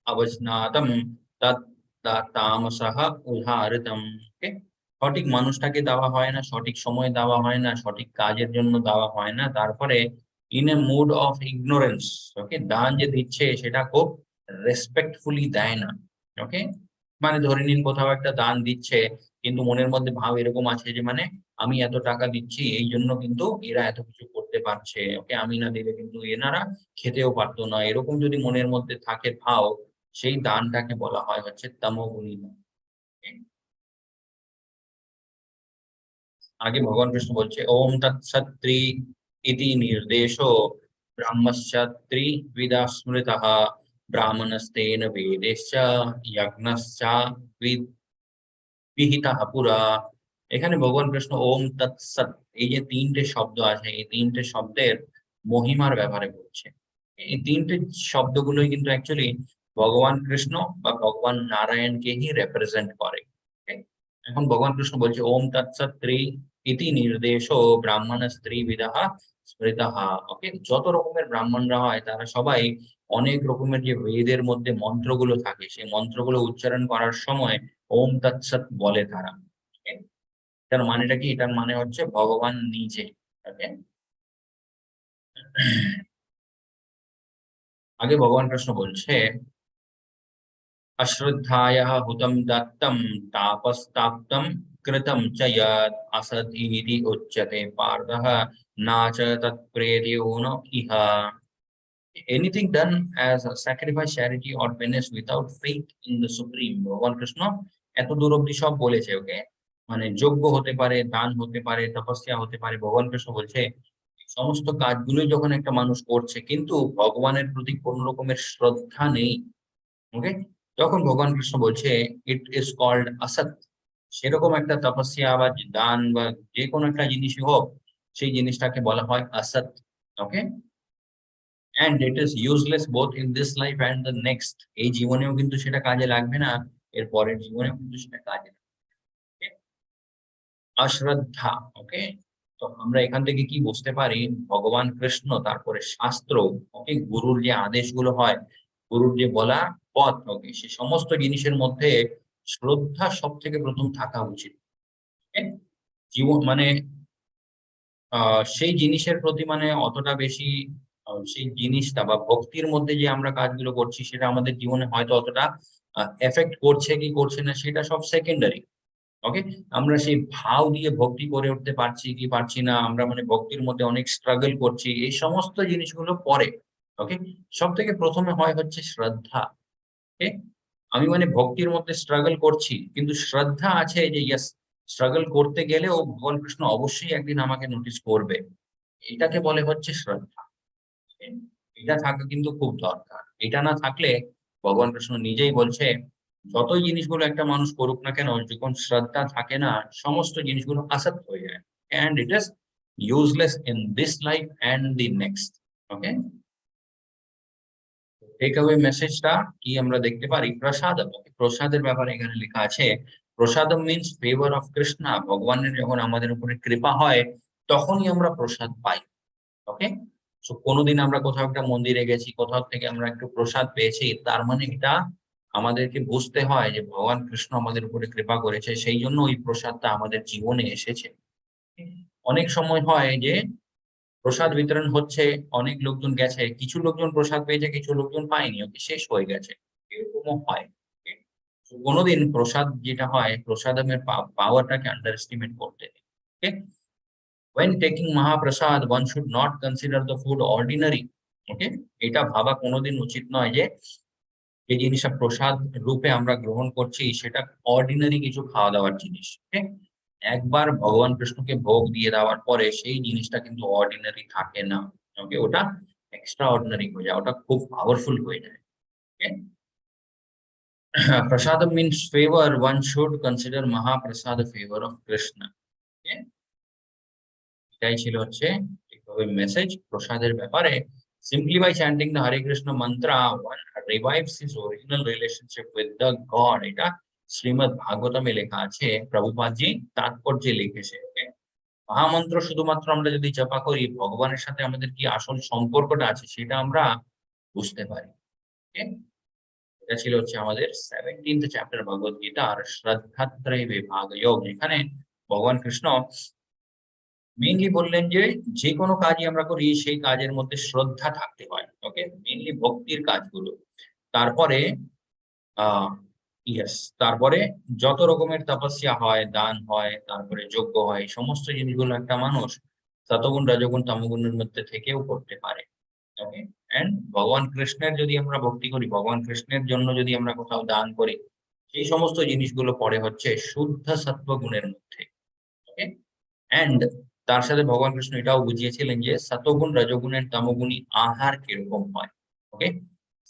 অবজ্ঞাতম তৎ তামসঃ উদাহৃতম। ওকে, সঠিক মানুষটাকে দেওয়া হয় না, সঠিক সময় দেওয়া হয় না, সঠিক কাজের জন্য দেওয়া হয় না, তারপরে in a mood of ignorance, okay, দান যে দিচ্ছে সেটা খুব রেসপেক্টফুলি দেয় না। ওকে, মানে ধরে নিন কোথাও একটা দান দিচ্ছে, কিন্তু মনের মধ্যে ভাব এরকম আছে যে মানে আমি এত টাকা দিচ্ছি এই জন্য কিন্তু এরা এত কিছু করতে পারছে, ওকে, আমি না দিলে কিন্তু এনারা খেতেও পারতো না, এরকম যদি মনের মধ্যে থাকে ভাব, সেই দানটাকে বলা হয় হচ্ছে তমোগুণী দান। आगे भगवान कृष्ण बोलছে ओम तत्सत्रि इति निर्देशो ब्रह्मस्य त्रिविधा स्मृतः ब्राह्मणस्तेन वेदेश्च यज्ञश्च বিহিতः পুরা। এখানে ভগবান কৃষ্ণ ওম তৎসৎ এই যে তিনটে শব্দ আছে, এই তিনটে শব্দের মহিমার ব্যাপারে বলছে। এই তিনটে শব্দগুলোই কিন্তু অ্যাকচুয়ালি ভগবান কৃষ্ণ বা ভগবান নারায়ণকেই রিপ্রেজেন্ট করে। Okay? এখন ভগবান কৃষ্ণ বলছে ওম তৎসৎ ত্রি ইতি নির্দেশো ব্রাহ্মণ স্ত্রী বিদাহ স্মৃতঃ। ওকে, যত রকমের ব্রাহ্মণরা হয় তারা সবাই অনেক রকমের যে বেদের মধ্যে মন্ত্রগুলো থাকে সেই মন্ত্রগুলো উচ্চারণ করার সময় ওম তৎসৎ বলে তারা। Okay? এটার মানেটা কি? এটার মানে হচ্ছে ভগবান নিজে। ওকে, আগে ভগবান কৃষ্ণ বলছে अश्रद्धायाः हुतं दत्तं तापस्ताप्तं कृतं च यत् असदीति उच्यते पार्थः न च तत्प्रेत्यो न इह। Anything done as a sacrifice, charity or penance without faith in the supreme, ভগবান কৃষ্ণ এত দূর অব্দি সব বলেছে। ওকে, মানে যজ্ঞ হতে পারে, দান হতে পারে, তপস্যা হতে পারে, ভগবান কৃষ্ণ বলছে এই সমস্ত কাজগুলোই যখন একটা মানুষ করছে কিন্তু ভগবানের প্রতি কোন রকমের শ্রদ্ধা নেই, ওকে, তখন ভগবান কৃষ্ণ বলছে ইট ইজ কল্ড আসৎ। সেরকম একটা তপস্যা বা দান বা যে কোনো একটা জিনিসই হোক, সেই জিনিসটাকে বলা হয় আসৎ। Okay, and it is useless both in this life and the next. এই জীবনেও কিন্তু সেটা কাজে লাগবে না, এর পরের জীবনেও কিন্তু সেটা কাজে লাগবে। অশ্রদ্ধা। ওকে, তো আমরা এখান থেকে কি বুঝতে পারি? ভগবান কৃষ্ণ, তারপরে শাস্ত্র, ওকে, গুরুর যে আদেশগুলো হয়, গুরুর যে বলা পথ, ওকে, সে সমস্ত জিনিসের মধ্যে শ্রদ্ধা সব থেকে প্রথম থাকা উচিত। ওকে? জীবন মানে সেই জিনিসের প্রতি মানে অতটা বেশি সেই জিনিসটা বা ভক্তির মধ্যে যে আমরা কাজগুলো করছি সেটা আমাদের জীবনে হয়তো অতটা এফেক্ট করছে কি করছে না সেটা সব সেকেন্ডারি। ওকে, আমরা সেই ভাব দিয়ে ভক্তি করে উঠতে পারছি কি পারছি না, আমরা মানে ভক্তির মধ্যে অনেক স্ট্রাগল করছি, এই সমস্ত জিনিসগুলো পরে। ওকে, সব থেকে প্রথমে হয় হচ্ছে শ্রদ্ধা। ওকে, আমি মানে ভক্তির মধ্যে স্ট্রাগল করছি কিন্তু শ্রদ্ধা আছে যে ইয়েস, স্ট্রাগল করতে গেলেও ভগবান কৃষ্ণ অবশ্যই একদিন আমাকে নোটিস করবে, এটাকে বলে হচ্ছে শ্রদ্ধা। Okay? এটা থাকা কিন্তু খুব দরকার। এটা না থাকলে ভগবান কৃষ্ণ নিজেই বলছে যতই জিনিসগুলো একটা মানুষ করুক না কেন, যখন শ্রদ্ধা থাকে না সমস্ত জিনিসগুলো আসক্ত হয়ে যায়, and it is useless in this life and the next. Okay, take away মেসেজটা কি আমরা দেখতে পারি? প্রসাদম। প্রসাদের ব্যাপারে এখানে লেখা আছে prasadam means favour of Krishna. ভগবানের যখন আমাদের উপরে কৃপা হয় তখনই আমরা প্রসাদ পাই। ওকে, সো কোনোদিন আমরা কোথাও একটা মন্দিরে গেছি, কোথাও থেকে আমরা একটু প্রসাদ পেয়েছি, তার মানে এটা আমাদেরকে বুঝতে হয় যে ভগবান কৃষ্ণ আমাদের উপরে কৃপা করেছে, সেই জন্য ওই প্রসাদটা আমাদের জীবনে এসেছে। অনেক সময় হয় যে প্রসাদ বিতরণ হচ্ছে, অনেক লোকজন গেছে, কিছু লোকজন প্রসাদ পেয়েছে, কিছু লোকজন পায়নি, ওকে, শেষ হয়ে গেছে, এরকমও হয়। Okay? তো কোনোদিন প্রসাদ যেটা হয়, প্রসাদমের পাওয়ারটাকে আন্ডার এস্টিমেট করতে নেই। Okay? When taking Mahaprasad, one should not consider the food ordinary. Okay? এটা ভাবা কোনোদিন উচিত নয় যে এই জিনিসটা প্রসাদ রূপে আমরা গ্রহণ করছি সেটা অর্ডিনারি কিছু খাওয়া দাওয়ার জিনিস। ওকে, একবার ভগবান কৃষ্ণকে ভোগ দিয়ে দেওয়ার পরে সেই জিনিসটা কিন্তু অর্ডিনারি থাকে না। ওকে, ওটা এক্সট্রা অর্ডিনারি হয়ে যায়, ওটা খুব পাওয়ারফুল হয়ে যায়। Okay, prasadam means favour, one should consider mahaprasad favour of Krishna. Okay, এটাই ছিল হচ্ছে ওই মেসেজ প্রসাদের ব্যাপারে। Simply by chanting the Hare Krishna mantra, one revives his original relationship with the God. এটা শ্রীমদ ভাগবতমে লেখা আছে, প্রভুপাদজি তাৎপর্যে লিখেছে। Okay? মহামন্ত্র শুধুমাত্র আমরা যদি জপা করি, ভগবানের সাথে আমাদের কি আসল সম্পর্কটা আছে সেটা আমরা বুঝতে পারি। Okay? এটা ছিল হচ্ছে আমাদের 17th চ্যাপ্টার ভগবদ গীতার শ্রদ্ধাত্রয় বিভাগ যোগ, যেখানে ভগবান কৃষ্ণ মেইনলি বললেন যে যে কোনো কাজই আমরা করি সেই কাজের মধ্যে শ্রদ্ধা থাকতে হয়। ওকে? মেইনলি ভক্তির কাজগুলো। তারপরে আ তারপরে যত রকমের তপস্যা হয়, দান হয়, তারপরে যজ্ঞ হয়, এই সমস্ত জিনিসগুলো একটা মানুষ সতগুণ, রজগুণ, তমগুণের মধ্যে থেকেও করতে পারে। ওকে? অ্যান্ড ভগবান কৃষ্ণের যদি আমরা ভক্তি করি, ভগবান কৃষ্ণের জন্য যদি আমরা কোথাও দান করি, সেই সমস্ত জিনিসগুলো পড়ে হচ্ছে শুদ্ধ সত্ত্ব গুণের মধ্যে। ওকে? অ্যান্ড তার সাথে ভগবান কৃষ্ণ এটাও বুঝিয়েছিলেন যে সতগুণ, রজগুণ এন্ড তমগুণী আহার কিরকম হয়। ওকে?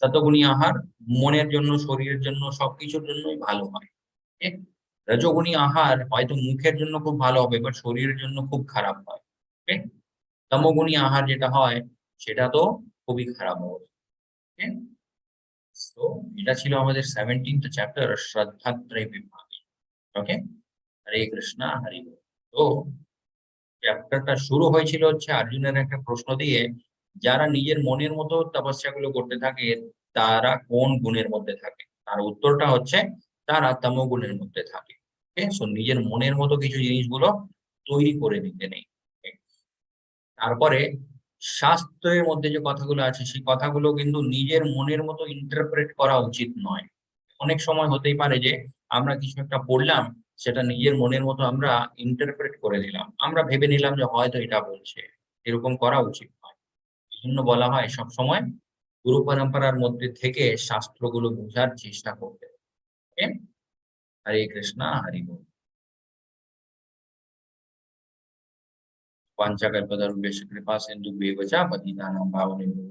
সতগুণী আহার মনের জন্য, শরীরের জন্য সবকিছুর জন্যই ভালো হয়। ওকে? রজগুণী আহার হয়তো মুখের জন্য খুব ভালো হবে বাট শরীরের জন্য খুব খারাপ হয়। ওকে? তমোগুণী আহার যেটা হয় সেটা তো খুবই খারাপ হবে। ওকে? সো এটা ছিল আমাদের 17th চ্যাপ্টার শ্রদ্ধাত্রয় বিভাগ। ওকে? হরে কৃষ্ণ হরি বল। তো চ্যাপ্টারটা শুরু হয়েছিল হচ্ছে অর্জুনের একটা প্রশ্ন দিয়ে, যারা নিজের মনের মতো তপস্যাগুলো করতে থাকে তারা কোন গুণের মধ্যে থাকে? তার উত্তরটা হচ্ছে তারা তমোগুণের মধ্যে থাকে। ওকে? সো নিজের মনের মতো কিছু জিনিসগুলো তৈরি করে নিতে নেই। ওকে? তারপরে শাস্ত্রের মধ্যে যে কথাগুলো আছে সেই কথাগুলো কিন্তু নিজের মনের মতো ইন্টারপ্রেট করা উচিত নয়। অনেক সময় হতেই পারে যে আমরা কিছু একটা পড়লাম, সেটা নিজের মনের মতো আমরা ইন্টারপ্রেট করে দিলাম। আমরা ভেবে নিলাম যে হয়তো এটা বলছে। এরকম করা উচিত নয়। এজন্য বলা হয় সবসময় গুরু পরম্পরার মধ্যে থেকে শাস্ত্রগুলো বোঝার চেষ্টা করতে হবে। ওকে? হরে কৃষ্ণ হরি বল। পাঞ্চাকল্পতরুভ্যশ্চ কৃপা সিন্ধুভ্যেব চ পতিতানাং পাবনেভ্যো